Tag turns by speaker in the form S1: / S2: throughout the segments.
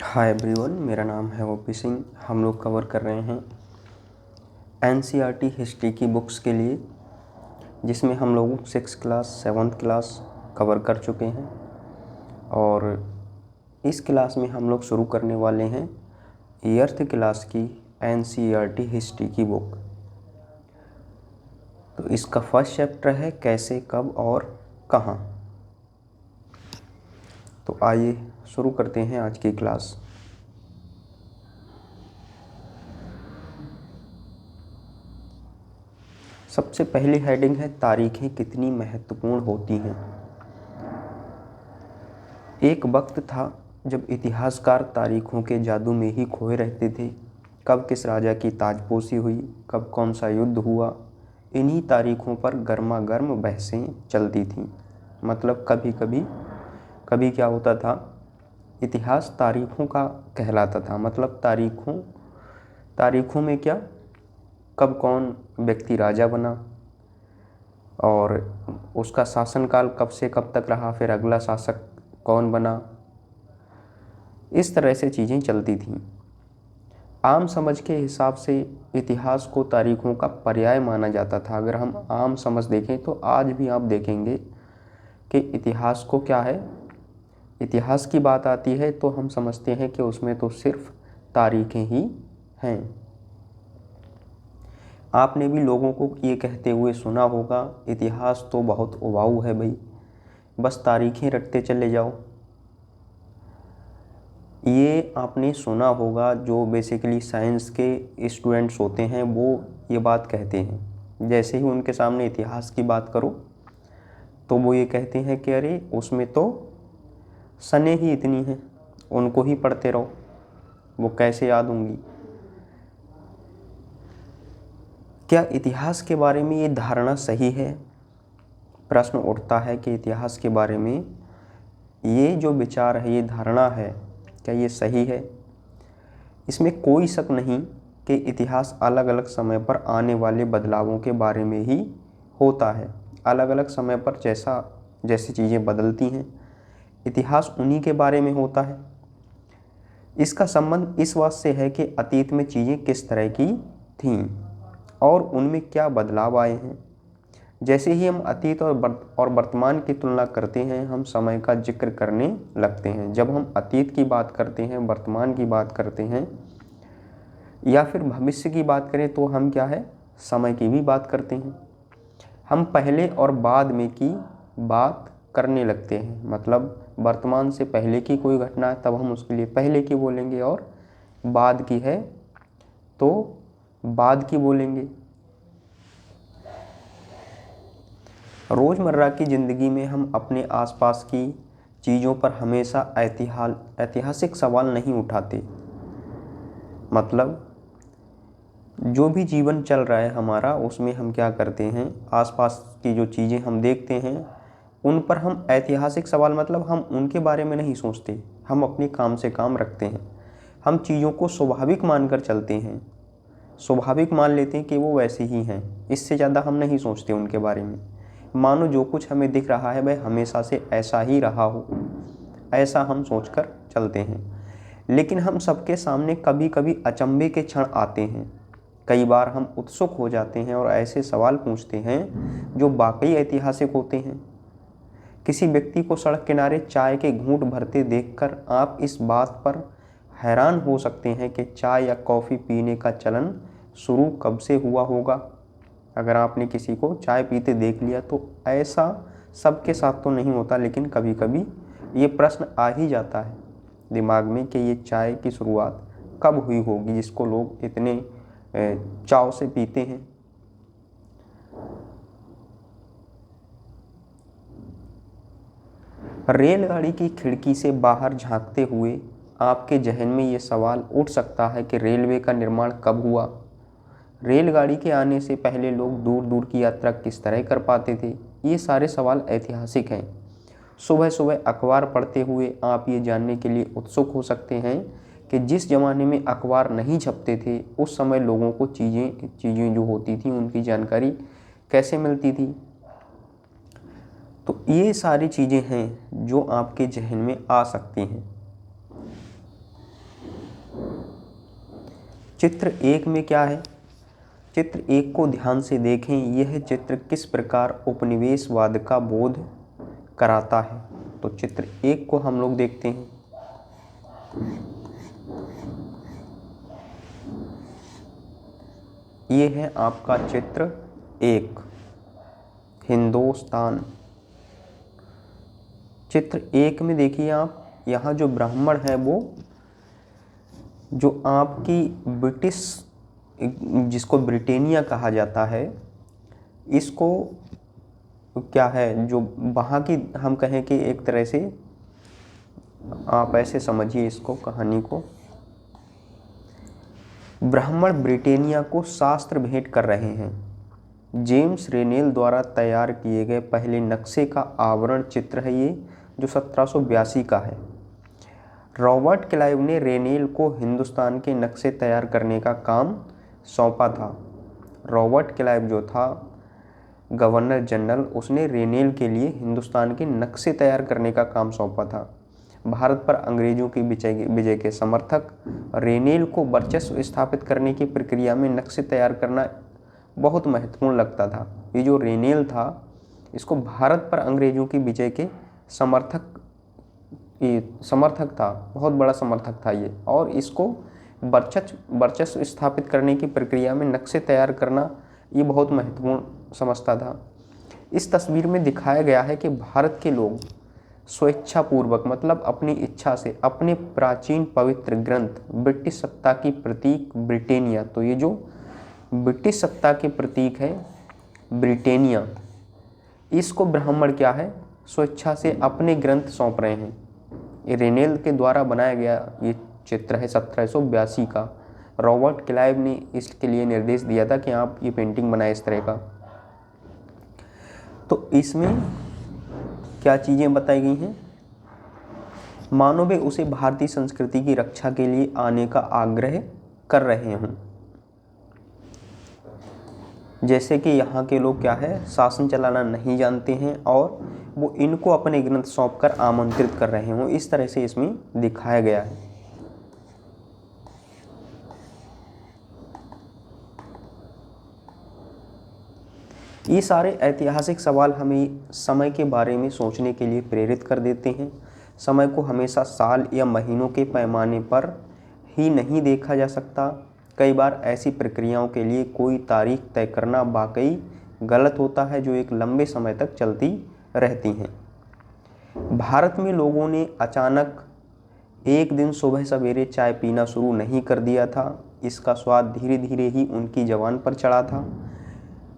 S1: Hi everyone, मेरा नाम है ओपी सिंह। हम लोग कवर कर रहे हैं एनसीईआरटी हिस्ट्री की बुक्स के लिए, जिसमें हम लोग 6th class 7th class cover कर चुके हैं और इस क्लास में हम लोग शुरू करने वाले हैं 8th क्लास की एनसीईआरटी हिस्ट्री की बुक। तो इसका फर्स्ट चैप्टर है कैसे, कब और कहाँ। तो आइए शुरू करते हैं आज की क्लास। सबसे पहली हेडिंग है तारीखें कितनी महत्वपूर्ण होती हैं। एक वक्त था जब इतिहासकार तारीखों के जादू में ही खोए रहते थे। कब किस राजा की ताजपोशी हुई, कब कौन सा युद्ध हुआ, इन्हीं तारीखों पर गर्मा गर्म बहसें चलती थीं। मतलब कभी क्या होता था, इतिहास तारीखों का कहलाता था। मतलब तारीखों में क्या, कब कौन व्यक्ति राजा बना और उसका शासनकाल कब से कब तक रहा, फिर अगला शासक कौन बना, इस तरह से चीज़ें चलती थीं। आम समझ के हिसाब से इतिहास को तारीखों का पर्याय माना जाता था। अगर हम आम समझ देखें तो आज भी आप देखेंगे कि इतिहास को क्या है, इतिहास की बात आती है तो हम समझते हैं कि उसमें तो सिर्फ तारीखें ही हैं। आपने भी लोगों को ये कहते हुए सुना होगा, इतिहास तो बहुत उबाऊ है भाई, बस तारीखें रटते चले जाओ। ये आपने सुना होगा। जो बेसिकली साइंस के स्टूडेंट्स होते हैं वो ये बात कहते हैं। जैसे ही उनके सामने इतिहास की बात करो तो वो ये कहते हैं कि अरे उसमें तो सनें ही इतनी हैं, उनको ही पढ़ते रहो, वो कैसे याद होंगी। क्या इतिहास के बारे में ये धारणा सही है? प्रश्न उठता है कि इतिहास के बारे में ये जो विचार है, ये धारणा है, क्या ये सही है? इसमें कोई शक नहीं कि इतिहास अलग अलग समय पर आने वाले बदलावों के बारे में ही होता है। अलग अलग समय पर जैसी चीज़ें बदलती हैं, इतिहास उन्हीं के बारे में होता है। इसका संबंध इस बात से है कि अतीत में चीज़ें किस तरह की थीं और उनमें क्या बदलाव आए हैं। जैसे ही हम अतीत और वर्तमान की तुलना करते हैं, हम समय का जिक्र करने लगते हैं। जब हम अतीत की बात करते हैं, वर्तमान की बात करते हैं या फिर भविष्य की बात करें तो हम क्या है, समय की भी बात करते हैं। हम पहले और बाद में की बात करने लगते हैं। मतलब वर्तमान से पहले की कोई घटना है तब हम उसके लिए पहले की बोलेंगे, और बाद की है तो बाद की बोलेंगे। रोज़मर्रा की ज़िंदगी में हम अपने आसपास की चीज़ों पर हमेशा ऐतिहासिक सवाल नहीं उठाते। मतलब जो भी जीवन चल रहा है हमारा, उसमें हम क्या करते हैं, आसपास की जो चीज़ें हम देखते हैं उन पर हम ऐतिहासिक सवाल, मतलब हम उनके बारे में नहीं सोचते। हम अपने काम से काम रखते हैं। हम चीज़ों को स्वाभाविक मानकर चलते हैं, स्वाभाविक मान लेते हैं कि वो वैसे ही हैं। इससे ज़्यादा हम नहीं सोचते उनके बारे में। मानो जो कुछ हमें दिख रहा है वह हमेशा से ऐसा ही रहा हो, ऐसा हम सोचकर चलते हैं। लेकिन हम सबके सामने कभी कभी अचंभे के क्षण आते हैं। कई बार हम उत्सुक हो जाते हैं और ऐसे सवाल पूछते हैं जो वाकई ऐतिहासिक होते हैं। किसी व्यक्ति को सड़क किनारे चाय के घूंट भरते देखकर आप इस बात पर हैरान हो सकते हैं कि चाय या कॉफ़ी पीने का चलन शुरू कब से हुआ होगा। अगर आपने किसी को चाय पीते देख लिया तो ऐसा सबके साथ तो नहीं होता, लेकिन कभी कभी ये प्रश्न आ ही जाता है दिमाग में कि ये चाय की शुरुआत कब हुई होगी जिसको लोग इतने चाव से पीते हैं। रेलगाड़ी की खिड़की से बाहर झांकते हुए आपके जहन में ये सवाल उठ सकता है कि रेलवे का निर्माण कब हुआ। रेलगाड़ी के आने से पहले लोग दूर दूर की यात्रा किस तरह कर पाते थे। ये सारे सवाल ऐतिहासिक हैं। सुबह सुबह अखबार पढ़ते हुए आप ये जानने के लिए उत्सुक हो सकते हैं कि जिस ज़माने में अखबार नहीं छपते थे उस समय लोगों को चीज़ें जो होती थी उनकी जानकारी कैसे मिलती थी। तो ये सारी चीज़ें हैं जो आपके जहन में आ सकती हैं। चित्र 1 में क्या है? चित्र 1 को ध्यान से देखें। यह चित्र किस प्रकार उपनिवेशवाद का बोध कराता है? तो चित्र 1 को हम लोग देखते हैं। ये है आपका चित्र 1, हिंदुस्तान। चित्र 1 में देखिए आप, यहाँ जो ब्राह्मण है वो जो आपकी ब्रिटिश, जिसको ब्रिटेनिया कहा जाता है, इसको क्या है, जो वहाँ की हम कहें कि एक तरह से आप ऐसे समझिए इसको, कहानी को, ब्राह्मण ब्रिटेनिया को शास्त्र भेंट कर रहे हैं। जेम्स रेनेल द्वारा तैयार किए गए पहले नक्शे का आवरण चित्र है ये, जो 1782 का है। रॉबर्ट क्लाइव ने रेनेल को हिंदुस्तान के नक्शे तैयार करने का काम सौंपा था। रॉबर्ट क्लाइव जो था गवर्नर जनरल, उसने रेनेल के लिए हिंदुस्तान के नक्शे तैयार करने का काम सौंपा था। भारत पर अंग्रेजों की विजय के समर्थक रेनेल को वर्चस्व स्थापित करने की प्रक्रिया में नक्शे तैयार करना बहुत महत्वपूर्ण लगता था। ये जो रेनेल था, इसको भारत पर अंग्रेजों की विजय के समर्थक था, बहुत बड़ा समर्थक था ये, और इसको वर्चस्व स्थापित करने की प्रक्रिया में नक्शे तैयार करना ये बहुत महत्वपूर्ण समझता था। इस तस्वीर में दिखाया गया है कि भारत के लोग स्वेच्छापूर्वक, मतलब अपनी इच्छा से, अपने प्राचीन पवित्र ग्रंथ ब्रिटिश सत्ता की प्रतीक ब्रिटेनिया, तो ये जो ब्रिटिश सत्ता के प्रतीक है ब्रिटेनिया, इसको ब्राह्मण क्या है, स्वेच्छा से अपने ग्रंथ सौंप रहे हैं। ये रेनेल के द्वारा बनाया गया ये चित्र है 1782 का। रॉबर्ट क्लाइव ने इसके लिए निर्देश दिया था कि आप ये पेंटिंग बनाए इस तरह का। तो इसमें क्या चीज़ें बताई गई हैं? मानो वे उसे भारतीय संस्कृति की रक्षा के लिए आने का आग्रह कर रहे हों। जैसे कि यहाँ के लोग क्या है, शासन चलाना नहीं जानते हैं और वो इनको अपने ग्रंथ सौंपकर आमंत्रित कर रहे हों, इस तरह से इसमें दिखाया गया है। ये सारे ऐतिहासिक सवाल हमें समय के बारे में सोचने के लिए प्रेरित कर देते हैं। समय को हमेशा साल या महीनों के पैमाने पर ही नहीं देखा जा सकता। कई बार ऐसी प्रक्रियाओं के लिए कोई तारीख तय करना वाकई गलत होता है, जो एक लंबे समय तक चलती रहती हैं। भारत में लोगों ने अचानक एक दिन सुबह सवेरे चाय पीना शुरू नहीं कर दिया था। इसका स्वाद धीरे धीरे ही उनकी ज़बान पर चढ़ा था।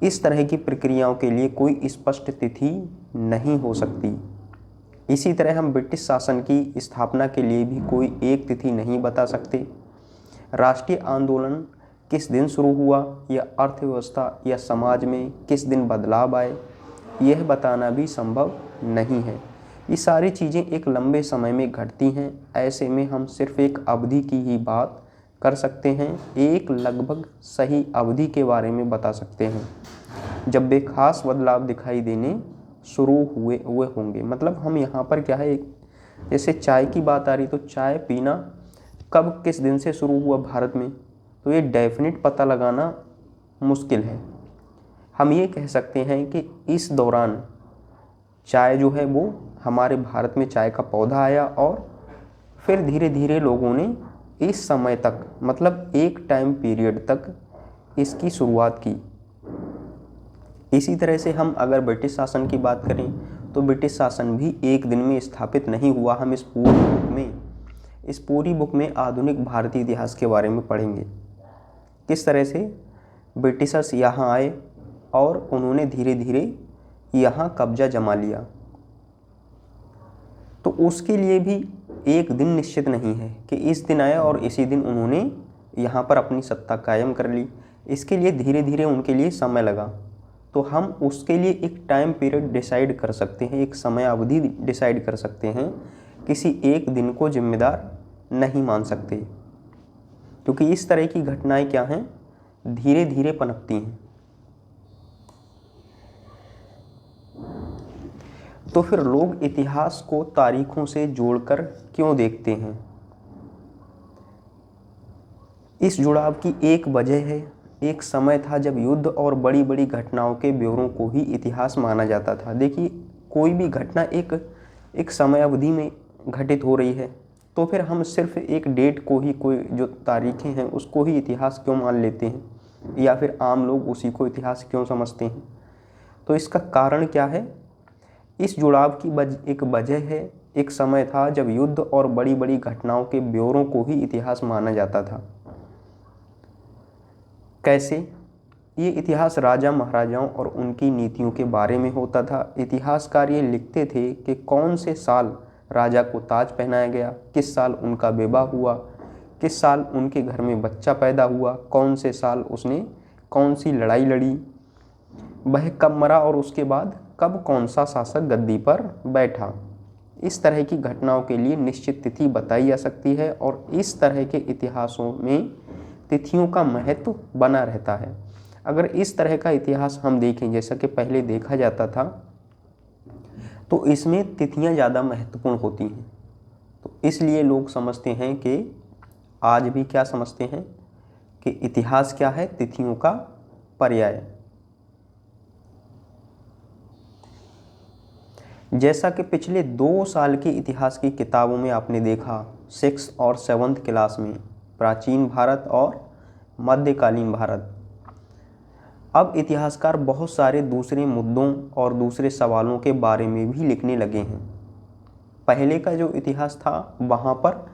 S1: इस तरह की प्रक्रियाओं के लिए कोई स्पष्ट तिथि नहीं हो सकती। इसी तरह हम ब्रिटिश शासन की स्थापना के लिए भी कोई एक तिथि नहीं बता सकते। राष्ट्रीय आंदोलन किस दिन शुरू हुआ, या अर्थव्यवस्था या समाज में किस दिन बदलाव आए, यह बताना भी संभव नहीं है। ये सारी चीज़ें एक लंबे समय में घटती हैं। ऐसे में हम सिर्फ एक अवधि की ही बात कर सकते हैं, एक लगभग सही अवधि के बारे में बता सकते हैं जब वे खास बदलाव दिखाई देने शुरू हुए होंगे। मतलब हम यहाँ पर क्या है, जैसे चाय की बात आ रही, तो चाय पीना कब किस दिन से शुरू हुआ भारत में, तो ये डेफिनेट पता लगाना मुश्किल है। हम ये कह सकते हैं कि इस दौरान चाय जो है वो हमारे भारत में चाय का पौधा आया और फिर धीरे धीरे लोगों ने इस समय तक, मतलब एक टाइम पीरियड तक इसकी शुरुआत की। इसी तरह से हम अगर ब्रिटिश शासन की बात करें तो ब्रिटिश शासन भी एक दिन में स्थापित नहीं हुआ। हम इस पूरी बुक में आधुनिक भारतीय इतिहास के बारे में पढ़ेंगे, किस तरह से ब्रिटिशर्स यहाँ आए और उन्होंने धीरे धीरे यहाँ कब्जा जमा लिया। तो उसके लिए भी एक दिन निश्चित नहीं है कि इस दिन आया और इसी दिन उन्होंने यहाँ पर अपनी सत्ता कायम कर ली। इसके लिए धीरे धीरे उनके लिए समय लगा। तो हम उसके लिए एक टाइम पीरियड डिसाइड कर सकते हैं, एक समय अवधि डिसाइड कर सकते हैं, किसी एक दिन को जिम्मेदार नहीं मान सकते, क्योंकि इस तरह की घटनाएं क्या हैं, धीरे धीरे पनपती हैं। तो फिर लोग इतिहास को तारीखों से जोड़कर क्यों देखते हैं? इस जुड़ाव की एक वजह है, एक समय था जब युद्ध और बड़ी बड़ी घटनाओं के ब्यौरों को ही इतिहास माना जाता था। देखिए, कोई भी घटना एक समय अवधि में घटित हो रही है, तो फिर हम सिर्फ एक डेट को ही, कोई जो तारीखें हैं उसको ही इतिहास क्यों मान लेते हैं, या फिर आम लोग उसी को इतिहास क्यों समझते हैं? तो इसका कारण क्या है? इस जुड़ाव की एक वजह है, एक समय था जब युद्ध और बड़ी बड़ी घटनाओं के ब्यौरों को ही इतिहास माना जाता था। कैसे? ये इतिहास राजा महाराजाओं और उनकी नीतियों के बारे में होता था। इतिहासकार ये लिखते थे कि कौन से साल राजा को ताज पहनाया गया, किस साल उनका विवाह हुआ, किस साल उनके घर में बच्चा पैदा हुआ, कौन से साल उसने कौन सी लड़ाई लड़ी, वह कब मरा और उसके बाद कब कौन सा शासक गद्दी पर बैठा। इस तरह की घटनाओं के लिए निश्चित तिथि बताई जा सकती है और इस तरह के इतिहासों में तिथियों का महत्व बना रहता है। अगर इस तरह का इतिहास हम देखें जैसा कि पहले देखा जाता था, तो इसमें तिथियां ज़्यादा महत्वपूर्ण होती हैं। तो इसलिए लोग समझते हैं कि आज भी क्या समझते हैं कि इतिहास क्या है? तिथियों का पर्याय। जैसा कि पिछले 2 साल की इतिहास की किताबों में आपने देखा, 6th और 7th क्लास में, प्राचीन भारत और मध्यकालीन भारत। अब इतिहासकार बहुत सारे दूसरे मुद्दों और दूसरे सवालों के बारे में भी लिखने लगे हैं। पहले का जो इतिहास था वहाँ पर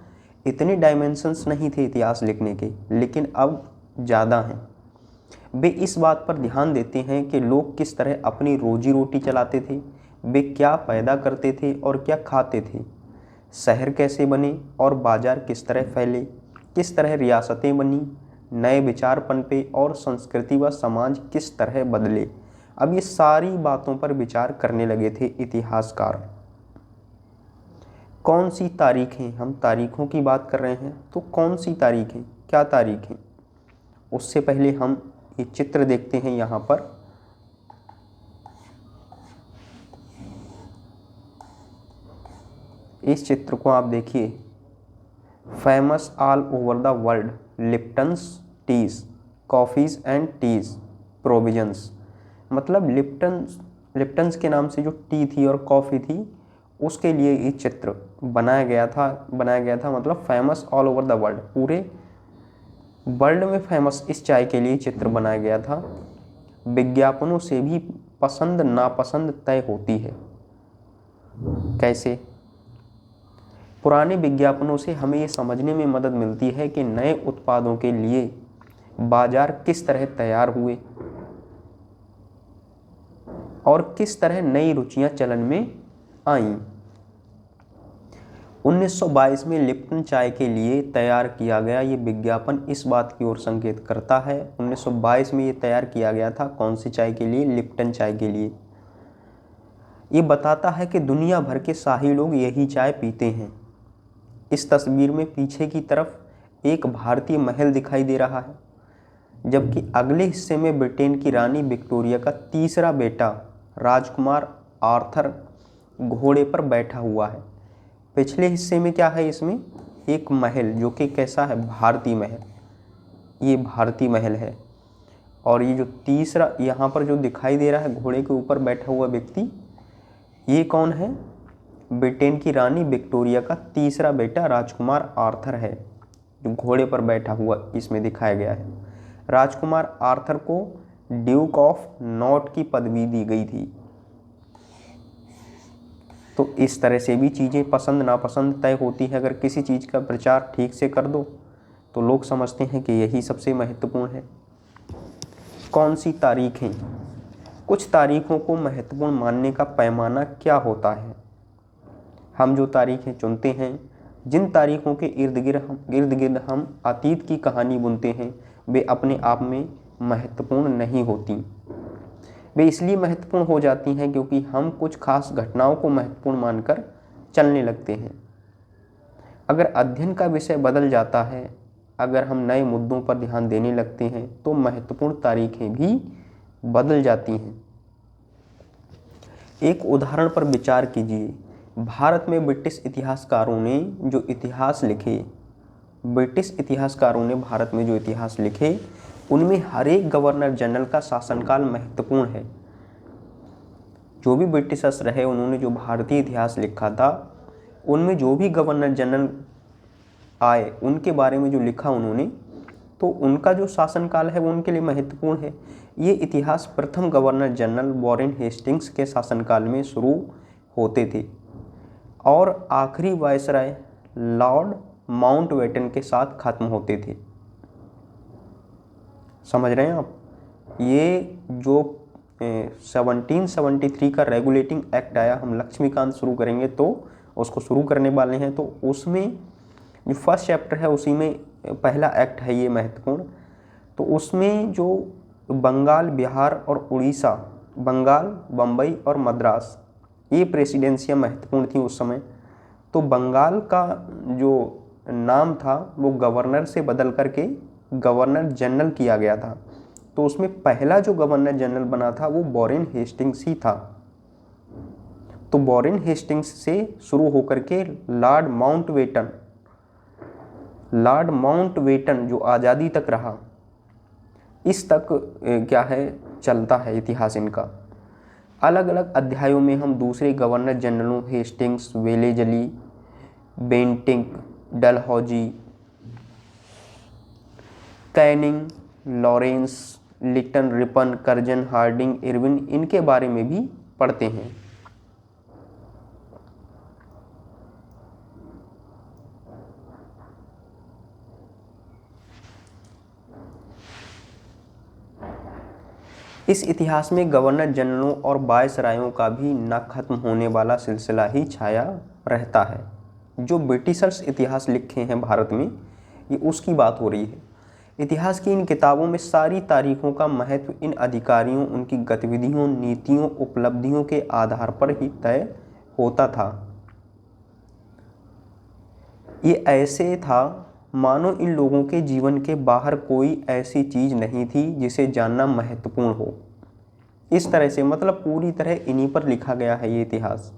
S1: इतने डायमेंशंस नहीं थे इतिहास लिखने के, लेकिन अब ज़्यादा हैं। वे इस बात पर ध्यान देते हैं कि लोग किस तरह अपनी रोजी रोटी चलाते थे, वे क्या पैदा करते थे और क्या खाते थे, शहर कैसे बने और बाजार किस तरह फैले, किस तरह रियासतें बनी, नए विचार पनपे और संस्कृति व समाज किस तरह बदले। अब ये सारी बातों पर विचार करने लगे थे इतिहासकार। कौन सी तारीखें, हम तारीखों की बात कर रहे हैं, तो कौन सी तारीखें, क्या तारीखें? उससे पहले हम ये चित्र देखते हैं। यहाँ पर इस चित्र को आप देखिए, famous all over the world Lipton's teas, coffees and teas provisions. मतलब लिप्टन्स के नाम से जो टी थी और कॉफ़ी थी, उसके लिए ये चित्र बनाया गया था। मतलब famous all over the world, पूरे वर्ल्ड में फेमस इस चाय के लिए चित्र बनाया गया था। विज्ञापनों से भी पसंद नापसंद तय होती है। कैसे? पुराने विज्ञापनों से हमें ये समझने में मदद मिलती है कि नए उत्पादों के लिए बाजार किस तरह तैयार हुए और किस तरह नई रुचियां चलन में आईं। 1922 में लिप्टन चाय के लिए तैयार किया गया ये विज्ञापन इस बात की ओर संकेत करता है। 1922 में ये तैयार किया गया था, कौन सी चाय के लिए? लिप्टन चाय के लिए। ये बताता है कि दुनिया भर के शाही लोग यही चाय पीते हैं। इस तस्वीर में पीछे की तरफ एक भारतीय महल दिखाई दे रहा है, जबकि अगले हिस्से में ब्रिटेन की रानी विक्टोरिया का तीसरा बेटा राजकुमार आर्थर घोड़े पर बैठा हुआ है। पिछले हिस्से में क्या है? इसमें एक महल, जो कि कैसा है? भारतीय महल। ये भारतीय महल है। और ये जो तीसरा यहाँ पर जो दिखाई दे रहा है घोड़े के ऊपर बैठा हुआ व्यक्ति, ये कौन है? ब्रिटेन की रानी विक्टोरिया का तीसरा बेटा राजकुमार आर्थर है, जो घोड़े पर बैठा हुआ इसमें दिखाया गया है। राजकुमार आर्थर को ड्यूक ऑफ नॉट की पदवी दी गई थी। तो इस तरह से भी चीज़ें पसंद नापसंद तय होती है। अगर किसी चीज़ का प्रचार ठीक से कर दो तो लोग समझते हैं कि यही सबसे महत्वपूर्ण है। कौन सी तारीखें? कुछ तारीखों को महत्वपूर्ण मानने का पैमाना क्या होता है? हम जो तारीखें चुनते हैं, जिन तारीखों के इर्द गिर्द हम अतीत की कहानी बुनते हैं, वे अपने आप में महत्वपूर्ण नहीं होती। वे इसलिए महत्वपूर्ण हो जाती हैं क्योंकि हम कुछ खास घटनाओं को महत्वपूर्ण मानकर चलने लगते हैं। अगर अध्ययन का विषय बदल जाता है, अगर हम नए मुद्दों पर ध्यान देने लगते हैं, तो महत्वपूर्ण तारीखें भी बदल जाती हैं। एक उदाहरण पर विचार कीजिए। भारत में ब्रिटिश इतिहासकारों ने जो इतिहास लिखे, ब्रिटिश इतिहासकारों ने भारत में जो इतिहास लिखे उनमें हर एक गवर्नर जनरल का शासनकाल महत्वपूर्ण है। जो भी ब्रिटिशर्स रहे उन्होंने जो भारतीय इतिहास लिखा था उनमें जो भी गवर्नर जनरल आए उनके बारे में जो लिखा उन्होंने, तो उनका जो शासनकाल है वो उनके लिए महत्वपूर्ण है। ये इतिहास प्रथम गवर्नर जनरल वॉरेन हेस्टिंग्स के शासनकाल में शुरू होते थे और आखिरी वायसराय लॉर्ड माउंटबेटन के साथ खत्म होते थे। समझ रहे हैं आप? ये जो 1773 का रेगुलेटिंग एक्ट आया, हम लक्ष्मीकांत शुरू करेंगे तो उसको शुरू करने वाले हैं, तो उसमें जो फर्स्ट चैप्टर है उसी में पहला एक्ट है ये महत्वपूर्ण। तो उसमें जो बंगाल, बिहार और उड़ीसा, बंगाल, बम्बई और मद्रास, ये प्रेसिडेंसियाँ महत्वपूर्ण थी उस समय। तो बंगाल का जो नाम था वो गवर्नर से बदल करके गवर्नर जनरल किया गया था। तो उसमें पहला जो गवर्नर जनरल बना था वो वॉरेन हेस्टिंग्स ही था। तो वॉरेन हेस्टिंग्स से शुरू होकर के लॉर्ड माउंटबेटन जो आज़ादी तक रहा, इस तक क्या है चलता है इतिहास इनका। अलग अलग अध्यायों में हम दूसरे गवर्नर जनरलों Hastings, Wellesley, Bentinck, Dalhousie, Canning, Lawrence, Lytton, Ripon, Curzon, Hardinge, Irwin, इनके बारे में भी पढ़ते हैं। इस इतिहास में गवर्नर जनरलों और वायसरायों का भी न खत्म होने वाला सिलसिला ही छाया रहता है। जो ब्रिटिशर्स इतिहास लिखे हैं भारत में, ये उसकी बात हो रही है। इतिहास की इन किताबों में सारी तारीखों का महत्व इन अधिकारियों, उनकी गतिविधियों, नीतियों, उपलब्धियों के आधार पर ही तय होता था। ये ऐसे था मानो इन लोगों के जीवन के बाहर कोई ऐसी चीज़ नहीं थी जिसे जानना महत्वपूर्ण हो। इस तरह से मतलब पूरी तरह इन्हीं पर लिखा गया है ये इतिहास।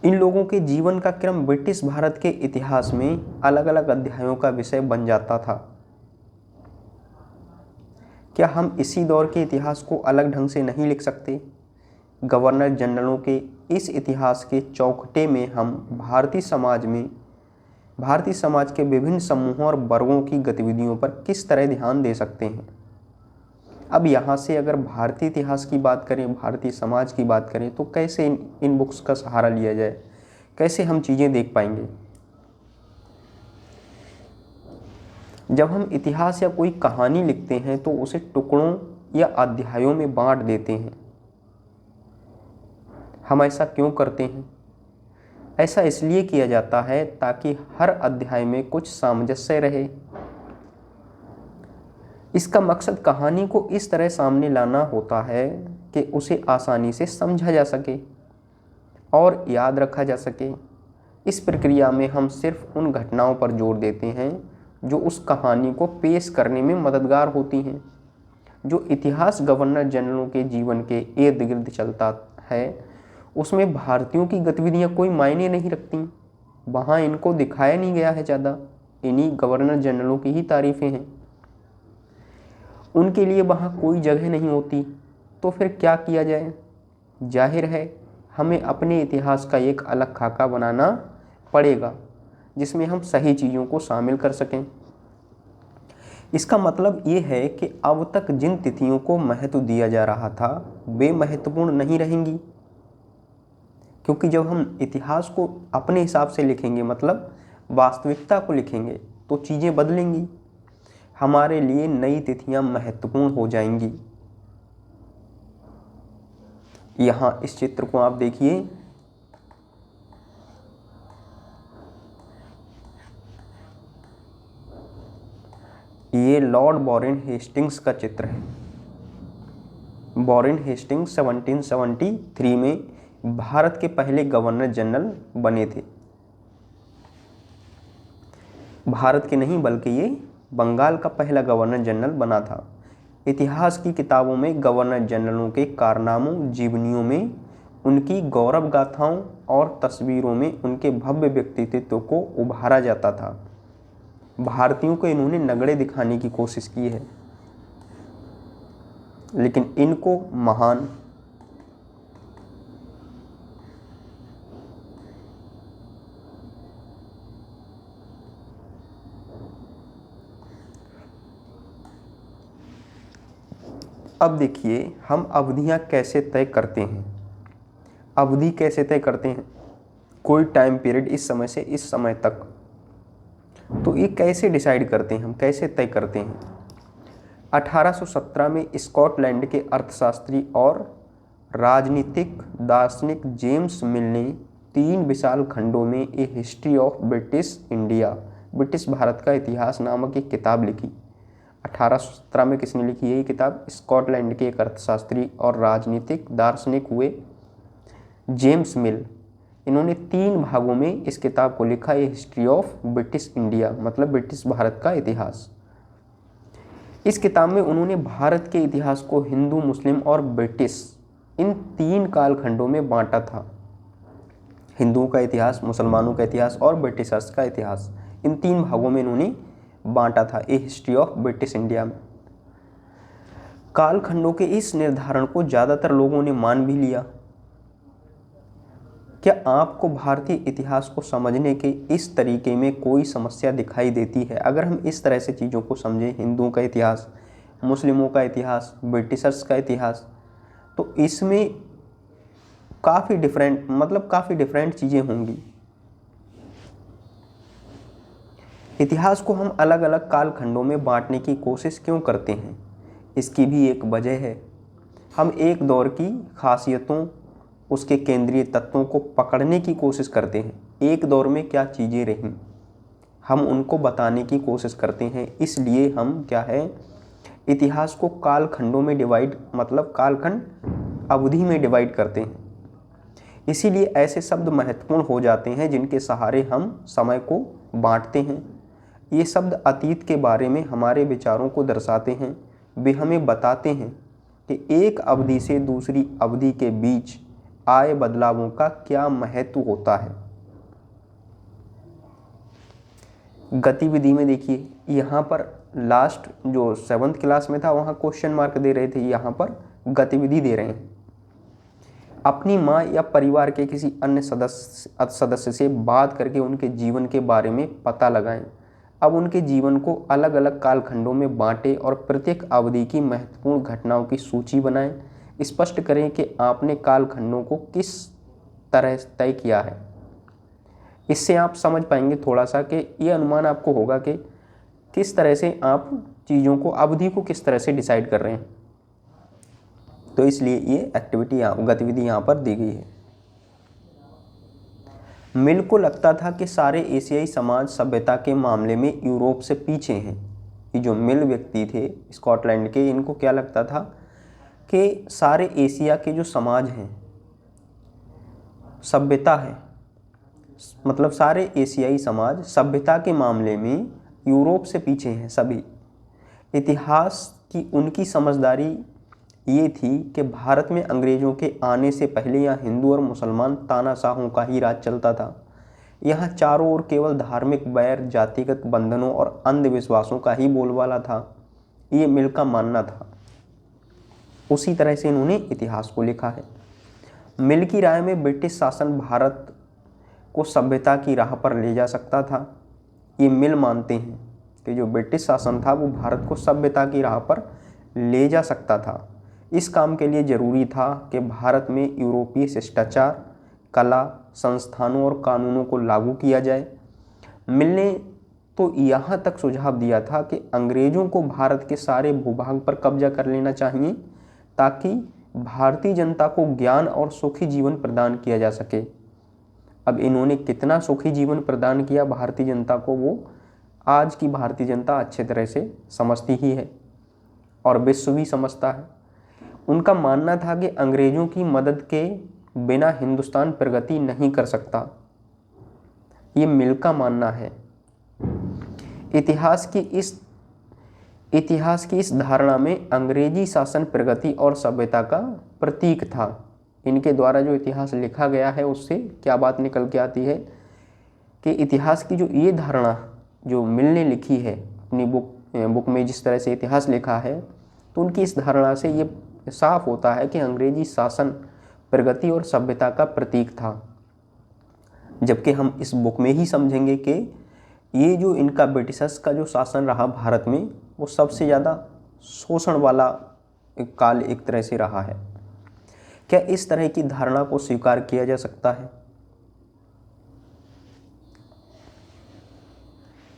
S1: इन लोगों के जीवन का क्रम ब्रिटिश भारत के इतिहास में अलग अलग अध्यायों का विषय बन जाता था। क्या हम इसी दौर के इतिहास को अलग ढंग से नहीं लिख सकते? गवर्नर जनरलों के इस इतिहास के चौखटे में हम भारतीय समाज के विभिन्न समूहों और वर्गों की गतिविधियों पर किस तरह ध्यान दे सकते हैं? अब यहाँ से अगर भारतीय इतिहास की बात करें, भारतीय समाज की बात करें, तो कैसे इन बुक्स का सहारा लिया जाए, कैसे हम चीज़ें देख पाएंगे? जब हम इतिहास या कोई कहानी लिखते हैं तो उसे टुकड़ों या अध्यायों में बांट देते हैं। हम ऐसा क्यों करते हैं? ऐसा इसलिए किया जाता है ताकि हर अध्याय में कुछ सामंजस्य रहे। इसका मकसद कहानी को इस तरह सामने लाना होता है कि उसे आसानी से समझा जा सके और याद रखा जा सके। इस प्रक्रिया में हम सिर्फ उन घटनाओं पर जोर देते हैं जो उस कहानी को पेश करने में मददगार होती हैं। जो इतिहास गवर्नर जनरलों के जीवन के इर्द गिर्द चलता है उसमें भारतीयों की गतिविधियां कोई मायने नहीं रखती। वहाँ इनको दिखाया नहीं गया है ज़्यादा, इन्हीं गवर्नर जनरलों की ही तारीफ़ें हैं। उनके लिए वहाँ कोई जगह नहीं होती। तो फिर क्या किया जाए? जाहिर है हमें अपने इतिहास का एक अलग खाका बनाना पड़ेगा जिसमें हम सही चीज़ों को शामिल कर सकें। इसका मतलब ये है कि अब तक जिन तिथियों को महत्व दिया जा रहा था वे महत्वपूर्ण नहीं रहेंगी, क्योंकि जब हम इतिहास को अपने हिसाब से लिखेंगे, मतलब वास्तविकता को लिखेंगे, तो चीज़ें बदलेंगी। हमारे लिए नई तिथियां महत्वपूर्ण हो जाएंगी। यहाँ इस चित्र को आप देखिए, ये लॉर्ड वॉरेन हेस्टिंग्स का चित्र है। वॉरेन हेस्टिंग्स 1773 में भारत के पहले गवर्नर जनरल बने थे। भारत के नहीं बल्कि ये बंगाल का पहला गवर्नर जनरल बना था। इतिहास की किताबों में गवर्नर जनरलों के कारनामों, जीवनियों में उनकी गौरव गाथाओं और तस्वीरों में उनके भव्य व्यक्तित्व को उभारा जाता था। भारतीयों को इन्होंने नगड़े दिखाने की कोशिश की है, लेकिन इनको महान अब देखिए हम अवधियां कैसे तय करते हैं। अवधि कैसे तय करते हैं, कोई टाइम पीरियड इस समय से इस समय तक, तो ये कैसे डिसाइड करते हैं, हम कैसे तय करते हैं। 1817 में स्कॉटलैंड के अर्थशास्त्री और राजनीतिक दार्शनिक जेम्स मिल ने 3 विशाल खंडों में a history of British India, British Bharat का इतिहास नामक एक किताब लिखी। 1817 में किसने लिखी है ये किताब? स्कॉटलैंड के एक अर्थशास्त्री और राजनीतिक दार्शनिक हुए जेम्स मिल। इन्होंने 3 भागों में इस किताब को लिखा, ये हिस्ट्री ऑफ ब्रिटिश इंडिया, मतलब ब्रिटिश भारत का इतिहास। इस किताब में उन्होंने भारत के इतिहास को हिंदू, मुस्लिम और ब्रिटिश इन 3 कालखंडों में बांटा था। हिंदुओं का इतिहास, मुसलमानों का इतिहास और ब्रिटिशर्स का इतिहास, इन 3 भागों में इन्होंने बांटा था ए हिस्ट्री ऑफ ब्रिटिश इंडिया में। कालखंडों के इस निर्धारण को ज़्यादातर लोगों ने मान भी लिया। क्या आपको भारतीय इतिहास को समझने के इस तरीके में कोई समस्या दिखाई देती है? अगर हम इस तरह से चीज़ों को समझें, हिंदुओं का इतिहास, मुस्लिमों का इतिहास, ब्रिटिशर्स का इतिहास, तो इसमें काफ़ी डिफरेंट चीज़ें होंगी। इतिहास को हम अलग अलग कालखंडों में बांटने की कोशिश क्यों करते हैं? इसकी भी एक वजह है। हम एक दौर की खासियतों, उसके केंद्रीय तत्वों को पकड़ने की कोशिश करते हैं। एक दौर में क्या चीज़ें रहीं, हम उनको बताने की कोशिश करते हैं। इसलिए हम क्या है, इतिहास को कालखंडों में कालखंड अवधि में डिवाइड करते हैं। इसीलिए ऐसे शब्द महत्वपूर्ण हो जाते हैं जिनके सहारे हम समय को बांटते हैं। ये शब्द अतीत के बारे में हमारे विचारों को दर्शाते हैं। वे हमें बताते हैं कि एक अवधि से दूसरी अवधि के बीच आए बदलावों का क्या महत्व होता है। गतिविधि में देखिए, यहाँ पर लास्ट जो 7th क्लास में था वहाँ क्वेश्चन मार्क दे रहे थे, यहाँ पर गतिविधि दे रहे हैं। अपनी माँ या परिवार के किसी अन्य सदस्य से बात करके उनके जीवन के बारे में पता लगाएं। अब उनके जीवन को अलग अलग कालखंडों में बांटें और प्रत्येक अवधि की महत्वपूर्ण घटनाओं की सूची बनाएं। स्पष्ट करें कि आपने कालखंडों को किस तरह तय किया है। इससे आप समझ पाएंगे थोड़ा सा कि ये अनुमान आपको होगा कि किस तरह से आप चीज़ों को, अवधि को किस तरह से डिसाइड कर रहे हैं। तो इसलिए ये गतिविधि यहाँ पर दी गई है। मिल को लगता था कि सारे एशियाई समाज सभ्यता के मामले में यूरोप से पीछे हैं। ये जो मिल व्यक्ति थे स्कॉटलैंड के, इनको क्या लगता था कि सारे एशिया के जो समाज हैं, सभ्यता है, मतलब सारे एशियाई समाज सभ्यता के मामले में यूरोप से पीछे हैं सभी। इतिहास की उनकी समझदारी ये थी कि भारत में अंग्रेज़ों के आने से पहले यहाँ हिंदू और मुसलमान तानाशाहों का ही राज चलता था। यहाँ चारों ओर केवल धार्मिक बैर, जातिगत बंधनों और अंधविश्वासों का ही बोलबाला था। ये मिल का मानना था। उसी तरह से इन्होंने इतिहास को लिखा है। मिल की राय में ब्रिटिश शासन भारत को सभ्यता की राह पर ले जा सकता था। ये मिल मानते हैं कि जो ब्रिटिश शासन था वो भारत को सभ्यता की राह पर ले जा सकता था। इस काम के लिए ज़रूरी था कि भारत में यूरोपीय शिष्टाचार, कला, संस्थानों और कानूनों को लागू किया जाए। मिल ने तो यहाँ तक सुझाव दिया था कि अंग्रेज़ों को भारत के सारे भूभाग पर कब्जा कर लेना चाहिए ताकि भारतीय जनता को ज्ञान और सुखी जीवन प्रदान किया जा सके। अब इन्होंने कितना सुखी जीवन प्रदान किया भारतीय जनता को, वो आज की भारतीय जनता अच्छे तरह से समझती ही है और विश्व भी समझता है। उनका मानना था कि अंग्रेज़ों की मदद के बिना हिंदुस्तान प्रगति नहीं कर सकता। ये मिल का मानना है। इतिहास की इस धारणा में अंग्रेजी शासन प्रगति और सभ्यता का प्रतीक था। इनके द्वारा जो इतिहास लिखा गया है उससे क्या बात निकल के आती है कि इतिहास की जो ये धारणा जो मिल ने लिखी है अपनी बुक में जिस तरह से इतिहास लिखा है, तो उनकी इस धारणा से ये साफ होता है कि अंग्रेजी शासन प्रगति और सभ्यता का प्रतीक था। जबकि हम इस बुक में ही समझेंगे कि ये जो इनका ब्रिटिशर्स का जो शासन रहा भारत में, वो सबसे ज़्यादा शोषण वाला काल एक तरह से रहा है। क्या इस तरह की धारणा को स्वीकार किया जा सकता है?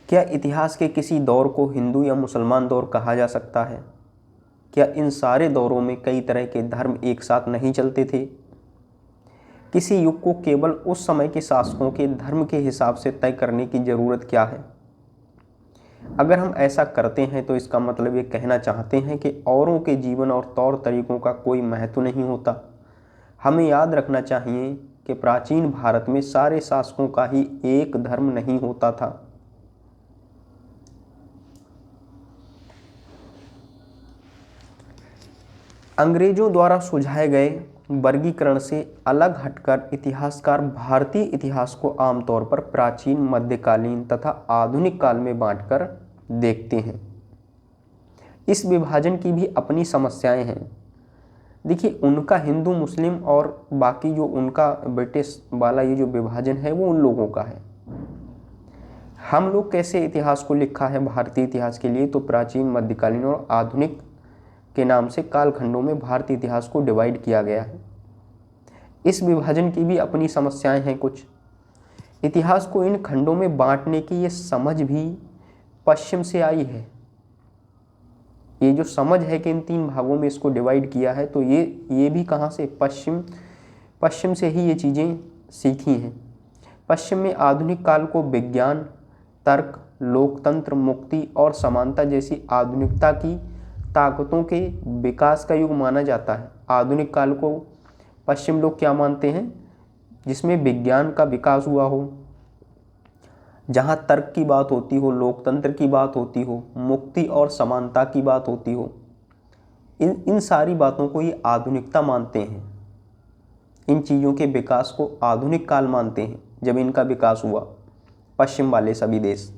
S1: क्या इतिहास के किसी दौर को हिंदू या मुसलमान दौर कहा जा सकता है? क्या इन सारे दौरों में कई तरह के धर्म एक साथ नहीं चलते थे? किसी युग को केवल उस समय के शासकों के धर्म के हिसाब से तय करने की ज़रूरत क्या है? अगर हम ऐसा करते हैं तो इसका मतलब ये कहना चाहते हैं कि औरों के जीवन और तौर तरीकों का कोई महत्व नहीं होता। हमें याद रखना चाहिए कि प्राचीन भारत में सारे शासकों का ही एक धर्म नहीं होता था। अंग्रेजों द्वारा सुझाए गए वर्गीकरण से अलग हटकर इतिहासकार भारतीय इतिहास को आमतौर पर प्राचीन, मध्यकालीन तथा आधुनिक काल में बांटकर देखते हैं। इस विभाजन की भी अपनी समस्याएं हैं। देखिए, उनका हिंदू, मुस्लिम और बाकी जो उनका ब्रिटिश वाला ये जो विभाजन है वो उन लोगों का है। हम लोग कैसे इतिहास को लिखा है भारतीय इतिहास के लिए, तो प्राचीन, मध्यकालीन और आधुनिक के नाम से कालखंडों में भारतीय इतिहास को डिवाइड किया गया है। इस विभाजन की भी अपनी समस्याएं हैं कुछ। इतिहास को इन खंडों में बांटने की ये समझ भी पश्चिम से आई है। ये जो समझ है कि इन 3 भागों में इसको डिवाइड किया है, तो ये भी कहाँ से? पश्चिम से ही ये चीज़ें सीखी हैं। पश्चिम में आधुनिक काल को विज्ञान, तर्क, लोकतंत्र, मुक्ति और समानता जैसी आधुनिकता की ताकतों के विकास का युग माना जाता है। आधुनिक काल को पश्चिम लोग क्या मानते हैं? जिसमें विज्ञान का विकास हुआ हो, जहाँ तर्क की बात होती हो, लोकतंत्र की बात होती हो, मुक्ति और समानता की बात होती हो, इन सारी बातों को ये आधुनिकता मानते हैं। इन चीज़ों के विकास को आधुनिक काल मानते हैं। जब इनका विकास हुआ पश्चिम वाले सभी देश,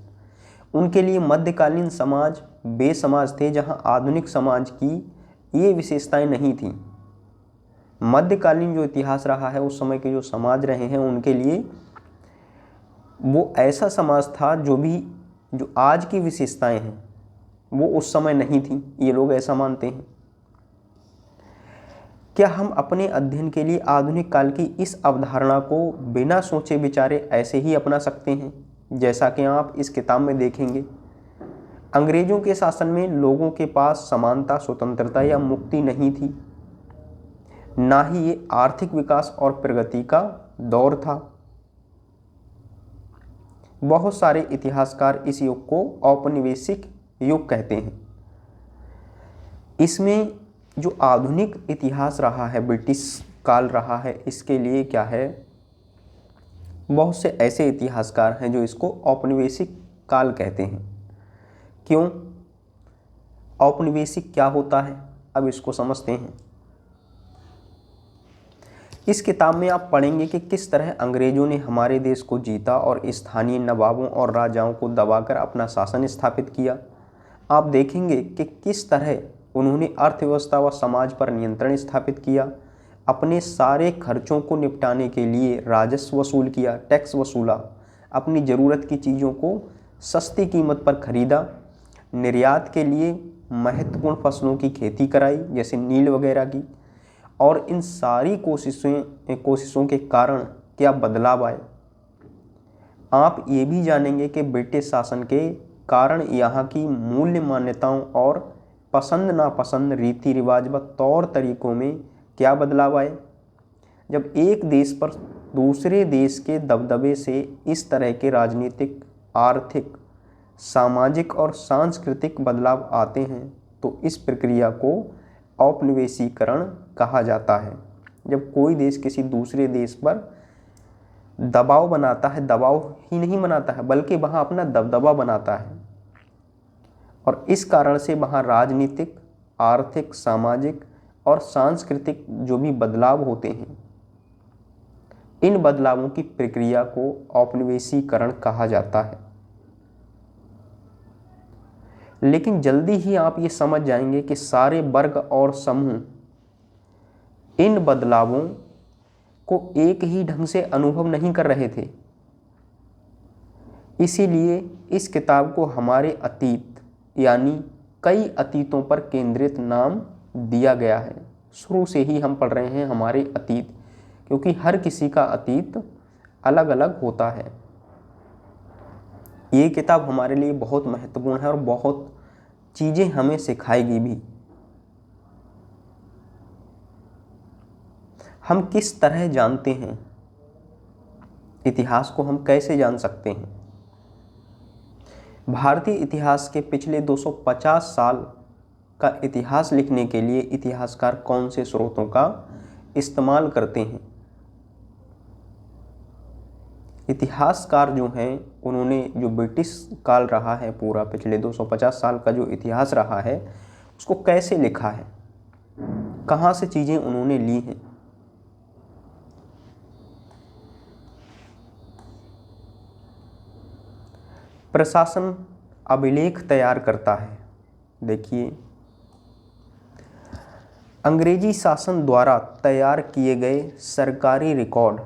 S1: उनके लिए मध्यकालीन समाज वे समाज थे जहां आधुनिक समाज की ये विशेषताएं नहीं थीं। मध्यकालीन जो इतिहास रहा है, उस समय के जो समाज रहे हैं, उनके लिए वो ऐसा समाज था जो आज की विशेषताएं हैं वो उस समय नहीं थी। ये लोग ऐसा मानते हैं। क्या हम अपने अध्ययन के लिए आधुनिक काल की इस अवधारणा को बिना सोचे विचारे ऐसे ही अपना सकते हैं? जैसा कि आप इस किताब में देखेंगे, अंग्रेजों के शासन में लोगों के पास समानता, स्वतंत्रता या मुक्ति नहीं थी। ना ही ये आर्थिक विकास और प्रगति का दौर था। बहुत सारे इतिहासकार इस युग को औपनिवेशिक युग कहते हैं। इसमें जो आधुनिक इतिहास रहा है, ब्रिटिश काल रहा है, इसके लिए क्या है, बहुत से ऐसे इतिहासकार हैं जो इसको औपनिवेशिक काल कहते हैं। क्यों? औपनिवेशिक क्या होता है, अब इसको समझते हैं। इस किताब में आप पढ़ेंगे कि किस तरह अंग्रेजों ने हमारे देश को जीता और स्थानीय नवाबों और राजाओं को दबाकर अपना शासन स्थापित किया। आप देखेंगे कि किस तरह उन्होंने अर्थव्यवस्था व समाज पर नियंत्रण स्थापित किया, अपने सारे खर्चों को निपटाने के लिए राजस्व वसूल किया, टैक्स वसूला, अपनी ज़रूरत की चीज़ों को सस्ती कीमत पर खरीदा, निर्यात के लिए महत्वपूर्ण फसलों की खेती कराई जैसे नील वगैरह की। और इन सारी कोशिशों के कारण क्या बदलाव आए। आप ये भी जानेंगे कि ब्रिटिश शासन के कारण यहाँ की मूल्य मान्यताओं और पसंद नापसंद, रीति रिवाज व तौर तरीकों में क्या बदलाव आए। जब एक देश पर दूसरे देश के दबदबे से इस तरह के राजनीतिक, आर्थिक, सामाजिक और सांस्कृतिक बदलाव आते हैं तो इस प्रक्रिया को औपनिवेशीकरण कहा जाता है। जब कोई देश किसी दूसरे देश पर दबाव बनाता है, दबाव ही नहीं बनाता है बल्कि वहाँ अपना दबदबा बनाता है, और इस कारण से वहाँ राजनीतिक, आर्थिक, सामाजिक और सांस्कृतिक जो भी बदलाव होते हैं इन बदलावों की प्रक्रिया को औपनिवेशीकरण कहा जाता है। लेकिन जल्दी ही आप ये समझ जाएंगे कि सारे वर्ग और समूह इन बदलावों को एक ही ढंग से अनुभव नहीं कर रहे थे। इसीलिए इस किताब को हमारे अतीत यानी कई अतीतों पर केंद्रित नाम दिया गया है। शुरू से ही हम पढ़ रहे हैं हमारे अतीत, क्योंकि हर किसी का अतीत अलग अलग होता है। ये किताब हमारे लिए बहुत महत्वपूर्ण है और बहुत चीज़ें हमें सिखाएगी भी। हम किस तरह जानते हैं इतिहास को, हम कैसे जान सकते हैं? भारतीय इतिहास के पिछले 250 साल का इतिहास लिखने के लिए इतिहासकार कौन से स्रोतों का इस्तेमाल करते हैं? इतिहासकार जो हैं उन्होंने जो ब्रिटिश काल रहा है, पूरा पिछले 250 साल का जो इतिहास रहा है, उसको कैसे लिखा है, कहाँ से चीज़ें उन्होंने ली हैं। प्रशासन अभिलेख तैयार करता है। देखिए, अंग्रेजी शासन द्वारा तैयार किए गए सरकारी रिकॉर्ड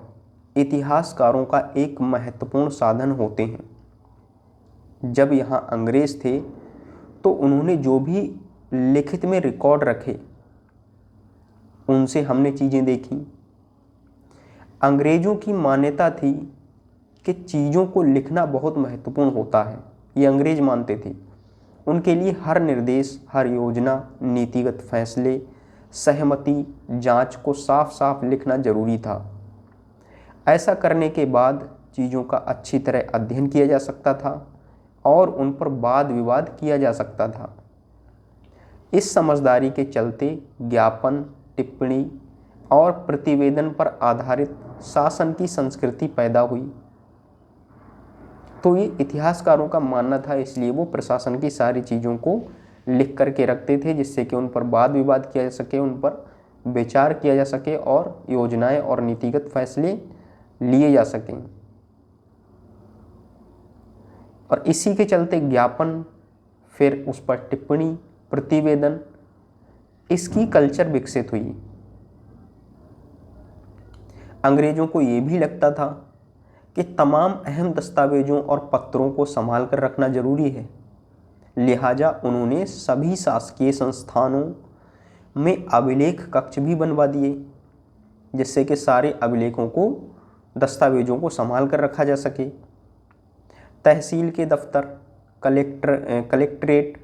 S1: इतिहासकारों का एक महत्वपूर्ण साधन होते हैं। जब यहाँ अंग्रेज थे तो उन्होंने जो भी लिखित में रिकॉर्ड रखे उनसे हमने चीज़ें देखी। अंग्रेजों की मान्यता थी कि चीज़ों को लिखना बहुत महत्वपूर्ण होता है, ये अंग्रेज मानते थे। उनके लिए हर निर्देश, हर योजना, नीतिगत फैसले, सहमति, जांच को साफ साफ लिखना जरूरी था। ऐसा करने के बाद चीज़ों का अच्छी तरह अध्ययन किया जा सकता था और उन पर वाद विवाद किया जा सकता था। इस समझदारी के चलते ज्ञापन, टिप्पणी और प्रतिवेदन पर आधारित शासन की संस्कृति पैदा हुई। तो ये इतिहासकारों का मानना था, इसलिए वो प्रशासन की सारी चीज़ों को लिख करके रखते थे, जिससे कि उन पर वाद विवाद किया जा सके, उन पर विचार किया जा सके और योजनाएं और नीतिगत फैसले लिए जा सकें। और इसी के चलते ज्ञापन, फिर उस पर टिप्पणी, प्रतिवेदन, इसकी कल्चर विकसित हुई। अंग्रेजों को ये भी लगता था कि तमाम अहम दस्तावेजों और पत्रों को संभाल कर रखना जरूरी है। लिहाजा उन्होंने सभी शासकीय संस्थानों में अभिलेख कक्ष भी बनवा दिए, जिससे कि सारे अभिलेखों को, दस्तावेजों को संभाल कर रखा जा सके। तहसील के दफ्तर, कलेक्ट्रेट,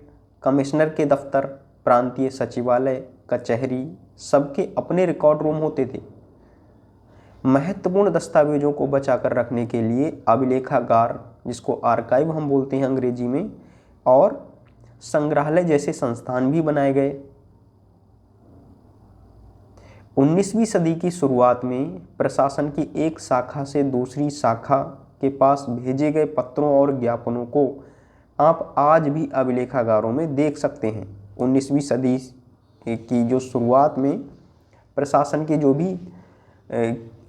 S1: कमिश्नर के दफ्तर, प्रांतीय सचिवालय, कचहरी, सबके अपने रिकॉर्ड रूम होते थे। महत्वपूर्ण दस्तावेजों को बचाकर रखने के लिए अभिलेखागार, जिसको आर्काइव हम बोलते हैं अंग्रेजी में, और संग्रहालय जैसे संस्थान भी बनाए गए। 19वीं सदी की शुरुआत में प्रशासन की एक शाखा से दूसरी शाखा के पास भेजे गए पत्रों और ज्ञापनों को आप आज भी अभिलेखागारों में देख सकते हैं। 19वीं सदी की जो शुरुआत में प्रशासन के जो भी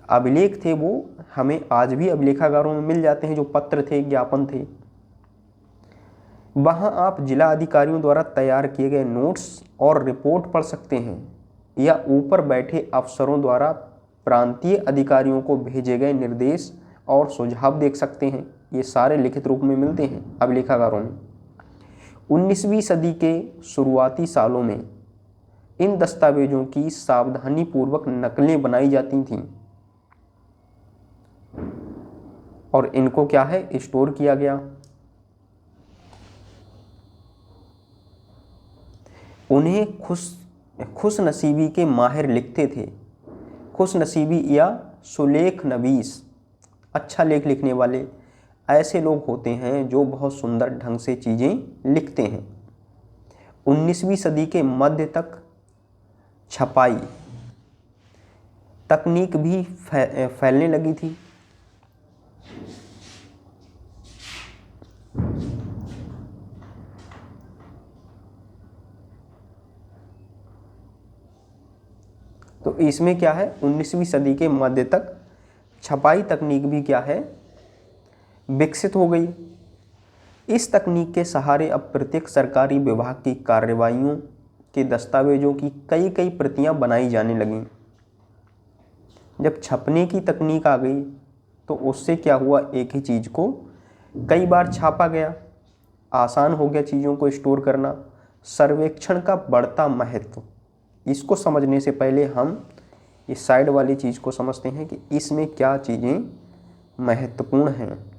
S1: अभिलेख थे वो हमें आज भी अभिलेखागारों में मिल जाते हैं, जो पत्र थे, ज्ञापन थे। वहाँ आप जिला अधिकारियों द्वारा तैयार किए गए नोट्स और रिपोर्ट पढ़ सकते हैं, या ऊपर बैठे अफसरों द्वारा प्रांतीय अधिकारियों को भेजे गए निर्देश और सुझाव देख सकते हैं। ये सारे लिखित रूप में मिलते हैं अभिलेखागारों में। 19वीं सदी के शुरुआती सालों में इन दस्तावेजों की सावधानीपूर्वक नकलें बनाई जाती थीं और इनको क्या है, स्टोर किया गया। उन्हें खुशनसीबी के माहिर लिखते थे। खुशनसीबी या सुलेख नवीस, अच्छा लेख लिखने वाले ऐसे लोग होते हैं जो बहुत सुंदर ढंग से चीज़ें लिखते हैं। 19वीं सदी के मध्य तक छपाई तकनीक भी फैलने लगी थी। तो इसमें क्या है, 19वीं सदी के मध्य तक छपाई तकनीक भी क्या है, विकसित हो गई। इस तकनीक के सहारे अब प्रत्येक सरकारी विभाग की कार्रवाइयों के दस्तावेजों की कई कई प्रतियां बनाई जाने लगीं। जब छपने की तकनीक आ गई तो उससे क्या हुआ, एक ही चीज़ को कई बार छापा गया, आसान हो गया चीज़ों को स्टोर करना। सर्वेक्षण का बढ़ता महत्व, इसको समझने से पहले हम इस साइड वाली चीज़ को समझते हैं कि इसमें क्या चीज़ें महत्वपूर्ण हैं।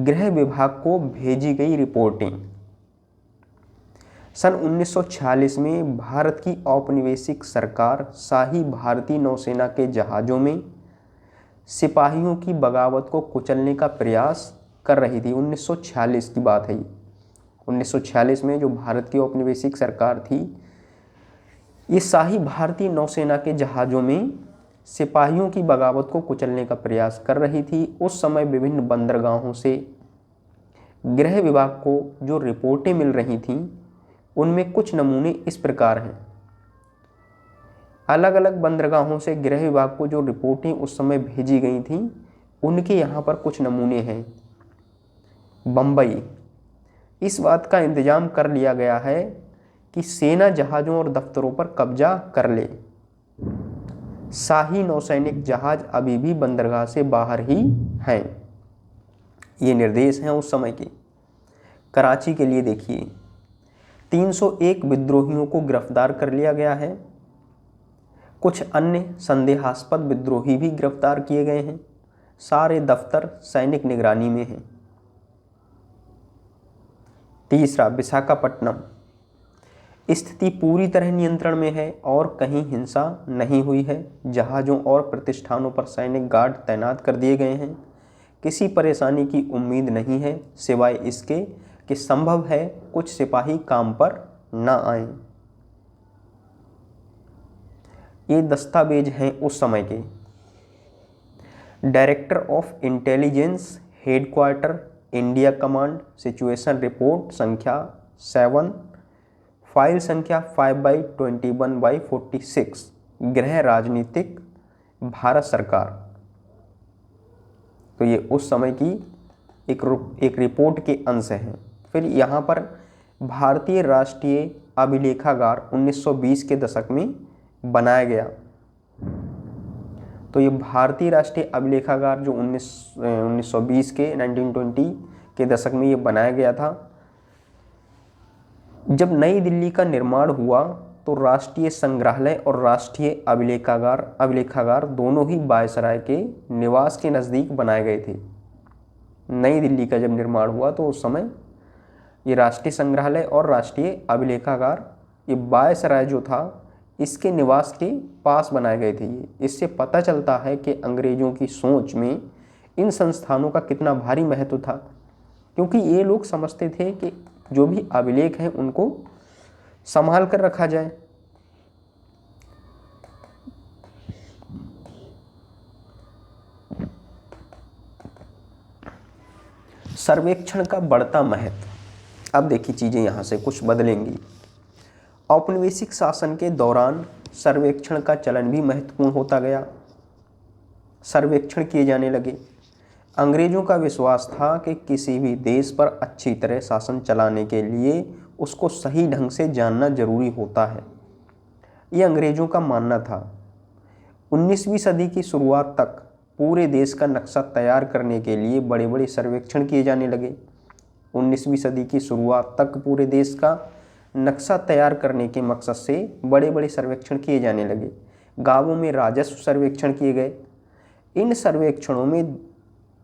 S1: गृह विभाग को भेजी गई रिपोर्टें। सन 1946 में भारत की औपनिवेशिक सरकार शाही भारतीय नौसेना के जहाज़ों में सिपाहियों की बगावत को कुचलने का प्रयास कर रही थी। 1946 की बात है ये। 1946 में जो भारत की औपनिवेशिक सरकार थी, ये शाही भारतीय नौसेना के जहाज़ों में सिपाहियों की बगावत को कुचलने का प्रयास कर रही थी। उस समय विभिन्न बंदरगाहों से गृह विभाग को जो रिपोर्टें मिल रही थीं, उनमें कुछ नमूने इस प्रकार हैं। अलग अलग बंदरगाहों से गृह विभाग को जो रिपोर्टें उस समय भेजी गई थीं, उनके यहाँ पर कुछ नमूने हैं। बम्बई, इस बात का इंतजाम कर लिया गया है कि सेना जहाज़ों और दफ्तरों पर कब्जा कर ले। शाही नौसैनिक जहाज़ अभी भी बंदरगाह से बाहर ही हैं। ये निर्देश हैं उस समय के। कराची के लिए देखिए, 301 विद्रोहियों को गिरफ्तार कर लिया गया है। कुछ अन्य संदेहास्पद विद्रोही भी गिरफ्तार किए गए हैं। सारे दफ्तर सैनिक निगरानी में हैं। तीसरा, विशाखापट्टनम, स्थिति पूरी तरह नियंत्रण में है और कहीं हिंसा नहीं हुई है। जहाज़ों और प्रतिष्ठानों पर सैनिक गार्ड तैनात कर दिए गए हैं। किसी परेशानी की उम्मीद नहीं है, सिवाय इसके कि संभव है कुछ सिपाही काम पर ना आएं। ये दस्तावेज हैं उस समय के। Director of intelligence headquarter India command situation report संख्या 7, फाइल संख्या 5/21/46, गृह राजनीतिक भारत सरकार। तो ये उस समय की एक रिपोर्ट के अंश हैं। फिर यहाँ पर भारतीय राष्ट्रीय अभिलेखागार 1920 के दशक में बनाया गया। तो ये भारतीय राष्ट्रीय अभिलेखागार जो 1920 के 1920 के दशक में ये बनाया गया था। जब नई दिल्ली का निर्माण हुआ तो राष्ट्रीय संग्रहालय और राष्ट्रीय अभिलेखागार दोनों ही वायसराय के निवास के नज़दीक बनाए गए थे। नई दिल्ली का जब निर्माण हुआ तो उस समय ये राष्ट्रीय संग्रहालय और राष्ट्रीय अभिलेखागार ये वायसराय जो था, इसके निवास के पास बनाए गए थे। ये इससे पता चलता है कि अंग्रेज़ों की सोच में इन संस्थानों का कितना भारी महत्व था, क्योंकि ये लोग समझते थे कि जो भी अभिलेख हैं उनको संभाल कर रखा जाए। सर्वेक्षण का बढ़ता महत्व। अब देखिए चीज़ें यहाँ से कुछ बदलेंगी। औपनिवेशिक शासन के दौरान सर्वेक्षण का चलन भी महत्वपूर्ण होता गया। सर्वेक्षण किए जाने लगे। अंग्रेज़ों का विश्वास था कि किसी भी देश पर अच्छी तरह शासन चलाने के लिए उसको सही ढंग से जानना जरूरी होता है। ये अंग्रेज़ों का मानना था। 19वीं सदी की शुरुआत तक पूरे देश का नक्शा तैयार करने के लिए बड़े बड़े सर्वेक्षण किए जाने लगे। 19वीं सदी की शुरुआत तक पूरे देश का नक्शा तैयार करने के मकसद से बड़े बड़े सर्वेक्षण किए जाने लगे। गांवों में राजस्व सर्वेक्षण किए गए। इन सर्वेक्षणों में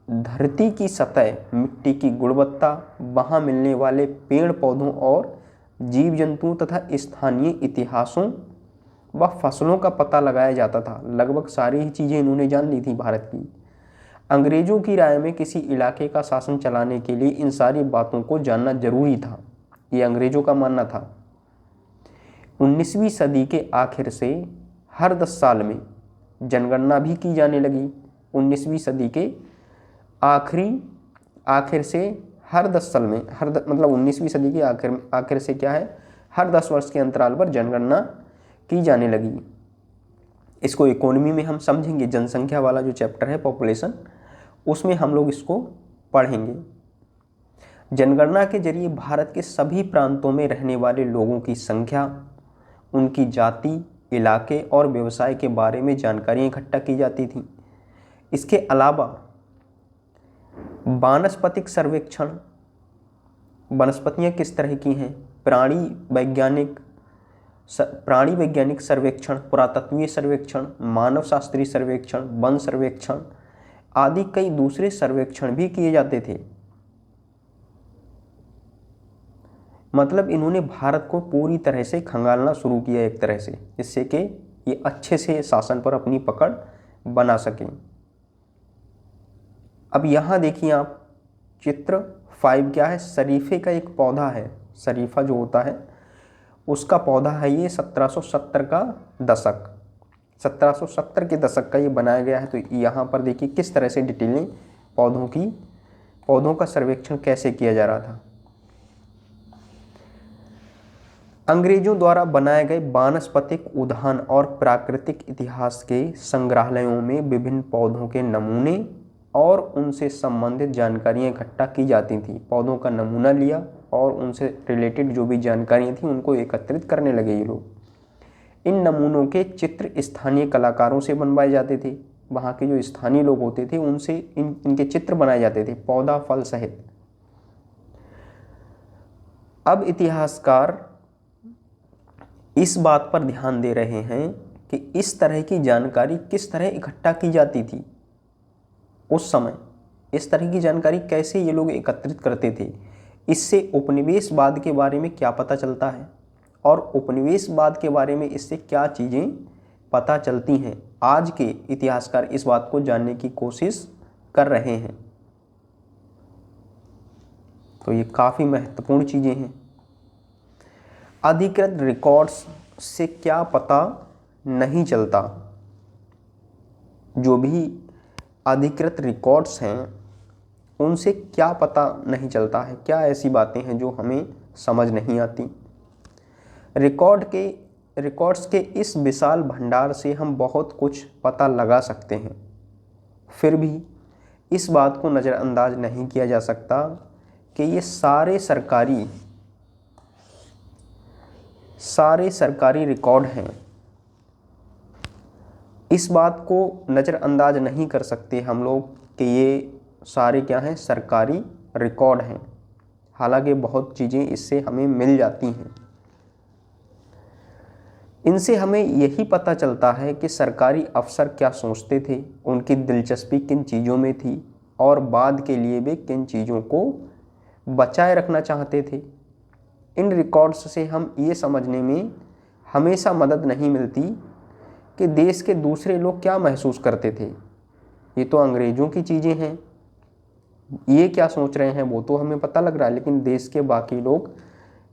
S1: धरती की सतह, मिट्टी की गुणवत्ता, वहाँ मिलने वाले पेड़ पौधों और जीव जंतुओं तथा स्थानीय इतिहासों व फसलों का पता लगाया जाता था। लगभग सारी ही चीज़ें इन्होंने जान ली थी भारत की। अंग्रेज़ों की राय में किसी इलाके का शासन चलाने के लिए इन सारी बातों को जानना जरूरी था। ये अंग्रेज़ों का मानना था। 19वीं सदी के आखिर से हर 10 साल में जनगणना भी की जाने लगी। 19वीं सदी के आखिर से हर 10 साल में मतलब 19वीं सदी के आखिर से क्या है, हर 10 वर्ष के अंतराल पर जनगणना की जाने लगी। इसको इकोनॉमी में हम समझेंगे, जनसंख्या वाला जो चैप्टर है पॉपुलेशन, उसमें हम लोग इसको पढ़ेंगे। जनगणना के जरिए भारत के सभी प्रांतों में रहने वाले लोगों की संख्या, उनकी जाति, इलाके और व्यवसाय के बारे में जानकारियाँ इकट्ठा की जाती थी। इसके अलावा वानस्पतिक सर्वेक्षण, वनस्पतियाँ किस तरह की हैं, प्राणी वैज्ञानिक सर्वेक्षण, पुरातत्वीय सर्वेक्षण, मानव शास्त्रीय सर्वेक्षण, वन सर्वेक्षण आदि कई दूसरे सर्वेक्षण भी किए जाते थे। मतलब इन्होंने भारत को पूरी तरह से खंगालना शुरू किया एक तरह से, जिससे कि ये अच्छे से शासन पर अपनी पकड़ बना सकें। अब यहाँ देखिए आप चित्र 5 क्या है, शरीफे का एक पौधा है। शरीफा जो होता है उसका पौधा है ये 1770 का दशक, 1770 के दशक का ये बनाया गया है। तो यहाँ पर देखिए किस तरह से डिटेलिंग पौधों का सर्वेक्षण कैसे किया जा रहा था। अंग्रेजों द्वारा बनाए गए वानस्पतिक उद्यान और प्राकृतिक इतिहास के संग्रहालयों में विभिन्न पौधों के नमूने और उनसे संबंधित जानकारियाँ इकट्ठा की जाती थी। पौधों का नमूना लिया और उनसे रिलेटेड जो भी जानकारियाँ थी उनको एकत्रित करने लगे ये लोग। इन नमूनों के चित्र स्थानीय कलाकारों से बनवाए जाते थे। वहाँ के जो स्थानीय लोग होते थे उनसे इनके चित्र बनाए जाते थे, पौधा फल सहित। अब इतिहासकार इस बात पर ध्यान दे रहे हैं कि इस तरह की जानकारी किस तरह इकट्ठा की जाती थी उस समय, इस तरह की जानकारी कैसे ये लोग एकत्रित करते थे। इससे उपनिवेशवाद के बारे में क्या पता चलता है और उपनिवेशवाद के बारे में इससे क्या चीज़ें पता चलती हैं। आज के इतिहासकार इस बात को जानने की कोशिश कर रहे हैं। तो ये काफ़ी महत्वपूर्ण चीज़ें हैं। अधिकृत रिकॉर्ड्स से क्या पता नहीं चलता, जो भी अधिकृत रिकॉर्ड्स हैं उनसे क्या पता नहीं चलता है, क्या ऐसी बातें हैं जो हमें समझ नहीं आती। रिकॉर्ड्स के इस विशाल भंडार से हम बहुत कुछ पता लगा सकते हैं, फिर भी इस बात को नज़रअंदाज नहीं किया जा सकता कि ये सारे सरकारी रिकॉर्ड हैं। इस बात को नज़रअंदाज नहीं कर सकते हम लोग कि ये सारे क्या हैं, सरकारी रिकॉर्ड हैं। हालांकि बहुत चीज़ें इससे हमें मिल जाती हैं। इनसे हमें यही पता चलता है कि सरकारी अफसर क्या सोचते थे, उनकी दिलचस्पी किन चीज़ों में थी और बाद के लिए वे किन चीज़ों को बचाए रखना चाहते थे। इन रिकॉर्ड्स से हम ये समझने में हमेशा मदद नहीं मिलती कि देश के दूसरे लोग क्या महसूस करते थे। ये तो अंग्रेज़ों की चीज़ें हैं, ये क्या सोच रहे हैं वो तो हमें पता लग रहा है, लेकिन देश के बाकी लोग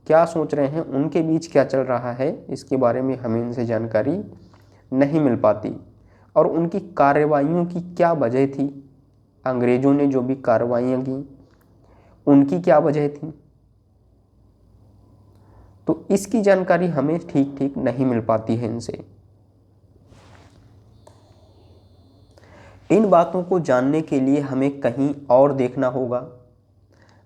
S1: क्या सोच रहे हैं, उनके बीच क्या चल रहा है, इसके बारे में हमें इनसे जानकारी नहीं मिल पाती। और उनकी कार्रवाइयों की क्या वजह थी, अंग्रेज़ों ने जो भी कार्रवाइयाँ की उनकी क्या वजह थी, तो इसकी जानकारी हमें ठीक नहीं मिल पाती है इनसे। इन बातों को जानने के लिए हमें कहीं और देखना होगा।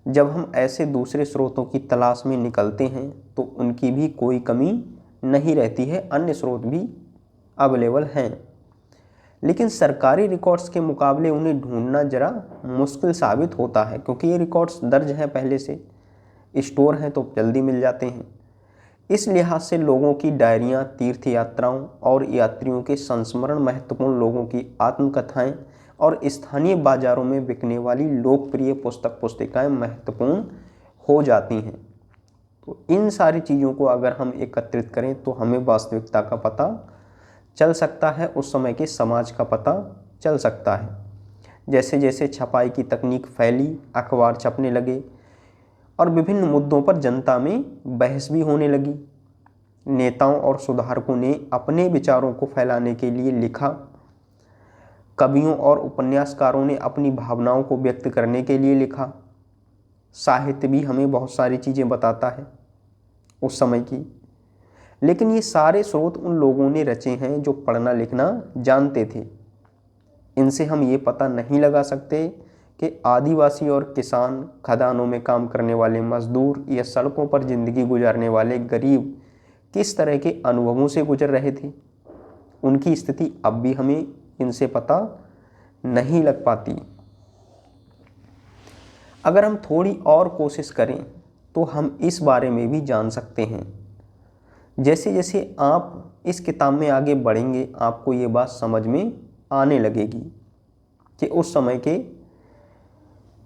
S1: जब हम ऐसे दूसरे स्रोतों की तलाश में निकलते हैं तो उनकी भी कोई कमी नहीं रहती है, अन्य स्रोत भी अवेलेबल हैं। लेकिन सरकारी रिकॉर्ड्स के मुकाबले उन्हें ढूंढना ज़रा मुश्किल साबित होता है, क्योंकि ये रिकॉर्ड्स दर्ज हैं, पहले से स्टोर हैं तो जल्दी मिल जाते हैं। इस लिहाज से लोगों की डायरियाँ, तीर्थ यात्राओं और यात्रियों के संस्मरण, महत्वपूर्ण लोगों की आत्मकथाएं और स्थानीय बाज़ारों में बिकने वाली लोकप्रिय पुस्तिकाएं महत्वपूर्ण हो जाती हैं। तो इन सारी चीज़ों को अगर हम एकत्रित करें तो हमें वास्तविकता का पता चल सकता है, उस समय के समाज का पता चल सकता है। जैसे जैसे छपाई की तकनीक फैली, अखबार छपने लगे और विभिन्न मुद्दों पर जनता में बहस भी होने लगी। नेताओं और सुधारकों ने अपने विचारों को फैलाने के लिए लिखा, कवियों और उपन्यासकारों ने अपनी भावनाओं को व्यक्त करने के लिए लिखा। साहित्य भी हमें बहुत सारी चीज़ें बताता है उस समय की। लेकिन ये सारे स्रोत उन लोगों ने रचे हैं जो पढ़ना लिखना जानते थे। इनसे हम ये पता नहीं लगा सकते कि आदिवासी और किसान, खदानों में काम करने वाले मजदूर या सड़कों पर ज़िंदगी गुजारने वाले गरीब किस तरह के अनुभवों से गुजर रहे थे। उनकी स्थिति अब भी हमें इनसे पता नहीं लग पाती। अगर हम थोड़ी और कोशिश करें तो हम इस बारे में भी जान सकते हैं। जैसे जैसे आप इस किताब में आगे बढ़ेंगे, आपको ये बात समझ में आने लगेगी कि उस समय के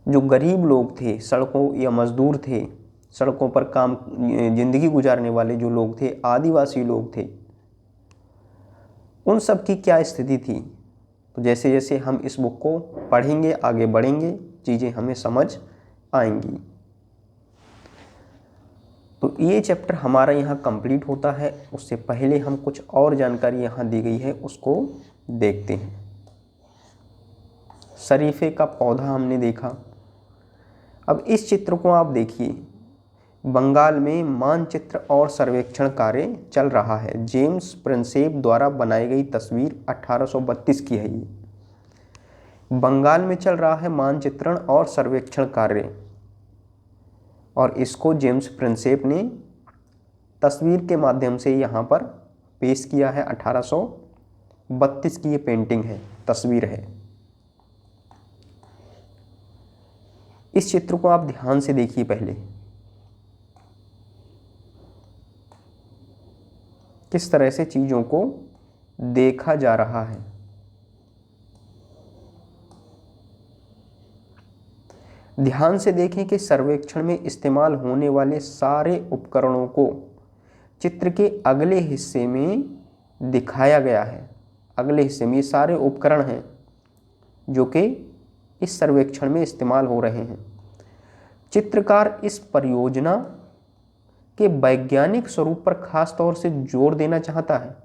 S1: जो गरीब लोग थे, सड़कों या मजदूर थे, सड़कों पर काम जिंदगी गुजारने वाले जो लोग थे, आदिवासी लोग थे, उन सब की क्या स्थिति थी। तो जैसे जैसे हम इस बुक को पढ़ेंगे, आगे बढ़ेंगे, चीज़ें हमें समझ आएंगी। तो ये चैप्टर हमारा यहाँ कंप्लीट होता है। उससे पहले हम कुछ और जानकारी यहाँ दी गई है उसको देखते हैं। शरीफे का पौधा हमने देखा। अब इस चित्र को आप देखिए। बंगाल में मानचित्र और सर्वेक्षण कार्य चल रहा है। जेम्स प्रिंसेप द्वारा बनाई गई तस्वीर 1832 की है। ये बंगाल में चल रहा है मानचित्रण और सर्वेक्षण कार्य, और इसको जेम्स प्रिंसेप ने तस्वीर के माध्यम से यहाँ पर पेश किया है। 1832 की ये पेंटिंग है, तस्वीर है। इस चित्र को आप ध्यान से देखिए। पहले किस तरह से चीज़ों को देखा जा रहा है। ध्यान से देखें कि सर्वेक्षण में इस्तेमाल होने वाले सारे उपकरणों को चित्र के अगले हिस्से में दिखाया गया है। अगले हिस्से में ये सारे उपकरण हैं जो कि इस सर्वेक्षण में इस्तेमाल हो रहे हैं। चित्रकार इस परियोजना के वैज्ञानिक स्वरूप पर खास तौर से जोर देना चाहता है।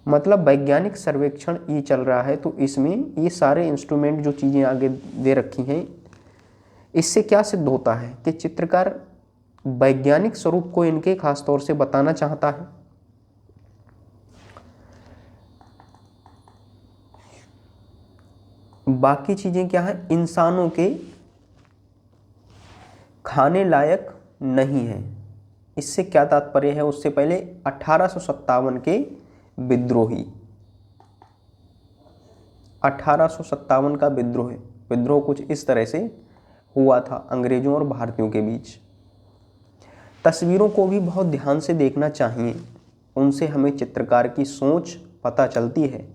S1: मतलब वैज्ञानिक सर्वेक्षण ये चल रहा है, तो इसमें ये सारे इंस्ट्रूमेंट जो चीज़ें आगे दे रखी हैं, इससे क्या सिद्ध होता है कि चित्रकार वैज्ञानिक स्वरूप को इनके खास तौर से बताना चाहता है। बाकी चीज़ें क्या है, इंसानों के खाने लायक नहीं है। इससे क्या तात्पर्य है, उससे पहले 1857 के विद्रोही, 1857 का विद्रोह कुछ इस तरह से हुआ था अंग्रेजों और भारतीयों के बीच। तस्वीरों को भी बहुत ध्यान से देखना चाहिए, उनसे हमें चित्रकार की सोच पता चलती है।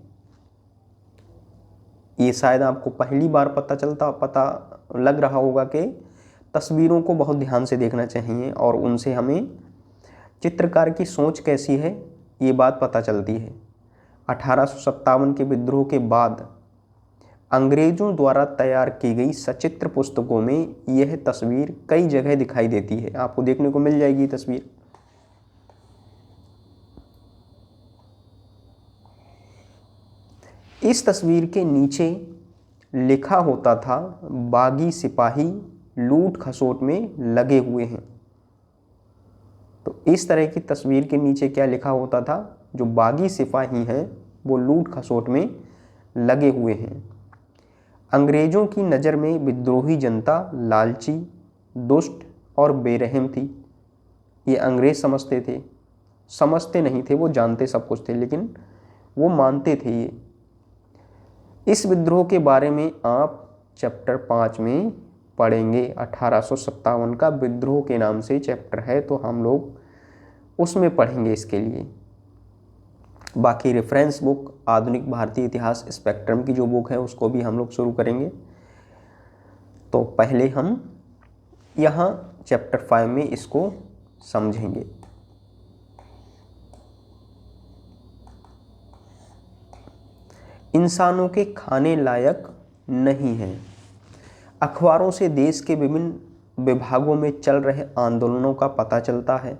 S1: ये शायद आपको पहली बार पता लग रहा होगा कि तस्वीरों को बहुत ध्यान से देखना चाहिए और उनसे हमें चित्रकार की सोच कैसी है ये बात पता चलती है। 1857 के विद्रोह के बाद अंग्रेजों द्वारा तैयार की गई सचित्र पुस्तकों में यह तस्वीर कई जगह दिखाई देती है। आपको देखने को मिल जाएगी तस्वीर। इस तस्वीर के नीचे लिखा होता था, बागी सिपाही लूट खसोट में लगे हुए हैं। तो इस तरह की तस्वीर के नीचे क्या लिखा होता था, जो बागी सिपाही हैं वो लूट खसोट में लगे हुए हैं। अंग्रेजों की नज़र में विद्रोही जनता लालची, दुष्ट और बेरहम थी। ये अंग्रेज समझते नहीं थे, वो जानते सब कुछ थे, लेकिन वो मानते थे ये। इस विद्रोह के बारे में आप चैप्टर 5 में पढ़ेंगे। 1857 का विद्रोह के नाम से चैप्टर है, तो हम लोग उसमें पढ़ेंगे इसके लिए। बाकी रेफरेंस बुक आधुनिक भारतीय इतिहास स्पेक्ट्रम की जो बुक है उसको भी हम लोग शुरू करेंगे। तो पहले हम यहाँ चैप्टर 5 में इसको समझेंगे। इंसानों के खाने लायक नहीं है। अखबारों से देश के विभिन्न विभागों में चल रहे आंदोलनों का पता चलता है।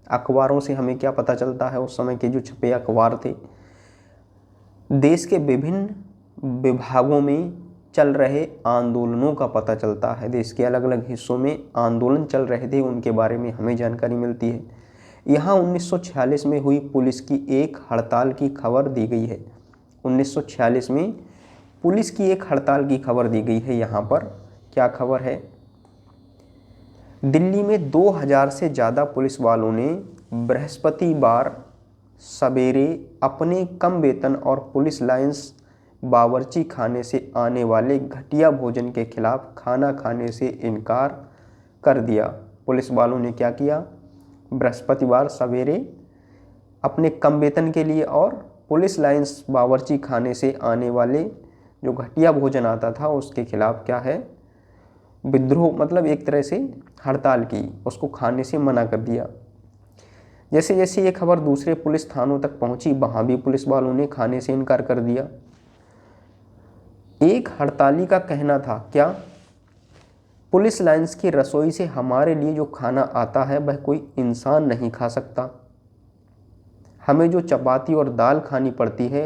S1: अखबारों से हमें क्या पता चलता है, उस समय के जो छपे अखबार थे, देश के विभिन्न विभागों में चल रहे आंदोलनों का पता चलता है। देश के अलग अलग हिस्सों में आंदोलन चल रहे थे, उनके बारे में हमें जानकारी मिलती है। यहाँ 1946 में हुई पुलिस की एक हड़ताल की खबर दी गई है। 1946 में पुलिस की एक हड़ताल की खबर दी गई है। यहाँ पर क्या खबर है? दिल्ली में 2000 से ज़्यादा पुलिस वालों ने बृहस्पतिवार सवेरे अपने कम वेतन और पुलिस लाइन्स बावर्ची खाने से आने वाले घटिया भोजन के खिलाफ खाना खाने से इनकार कर दिया। पुलिस वालों ने क्या किया? बृहस्पतिवार सवेरे अपने कम वेतन के लिए और पुलिस लाइन्स बावर्ची खाने से आने वाले जो घटिया भोजन आता था उसके खिलाफ क्या है? विद्रोह, मतलब एक तरह से हड़ताल की, उसको खाने से मना कर दिया। जैसे जैसे ये खबर दूसरे पुलिस थानों तक पहुंची, वहाँ भी पुलिस वालों ने खाने से इनकार कर दिया। एक हड़ताली का कहना था क्या? पुलिस लाइन्स की रसोई से हमारे लिए जो खाना आता है वह कोई इंसान नहीं खा सकता। हमें जो चपाती और दाल खानी पड़ती है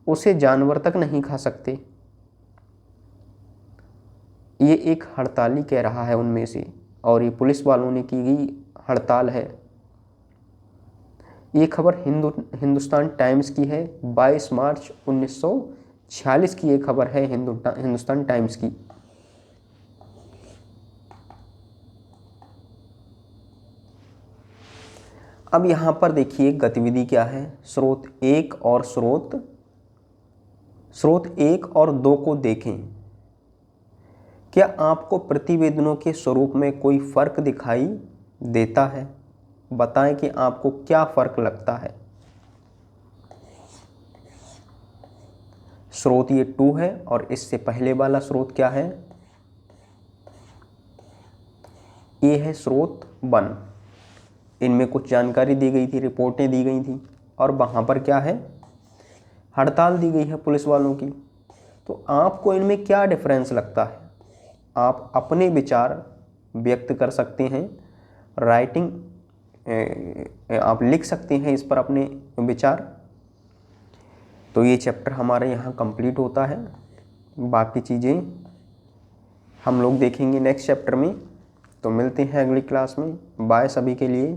S1: उसे जानवर तक नहीं खा सकते। ये एक हड़ताली कह रहा है उनमें से, और ये पुलिस वालों ने की गई हड़ताल है। ये खबर हिंदुस्तान टाइम्स की है। 22 मार्च 1946 की ये खबर है हिंदुस्तान टाइम्स की। अब यहाँ पर देखिए गतिविधि क्या है। स्रोत 1 और 2 को देखें। क्या आपको प्रतिवेदनों के स्वरूप में कोई फर्क दिखाई देता है? बताएं कि आपको क्या फर्क लगता है। स्रोत ये 2 है और इससे पहले वाला स्रोत क्या है? ये है स्रोत 1। इनमें कुछ जानकारी दी गई थी, रिपोर्टें दी गई थी, और वहाँ पर क्या है? हड़ताल दी गई है पुलिस वालों की। तो आपको इनमें क्या डिफरेंस लगता है? आप अपने विचार व्यक्त कर सकते हैं। राइटिंग आप लिख सकते हैं इस पर अपने विचार। तो ये चैप्टर हमारे यहाँ कंप्लीट होता है। बाकी चीज़ें हम लोग देखेंगे नेक्स्ट चैप्टर में। तो मिलते हैं अगली क्लास में। बाय सभी के लिए।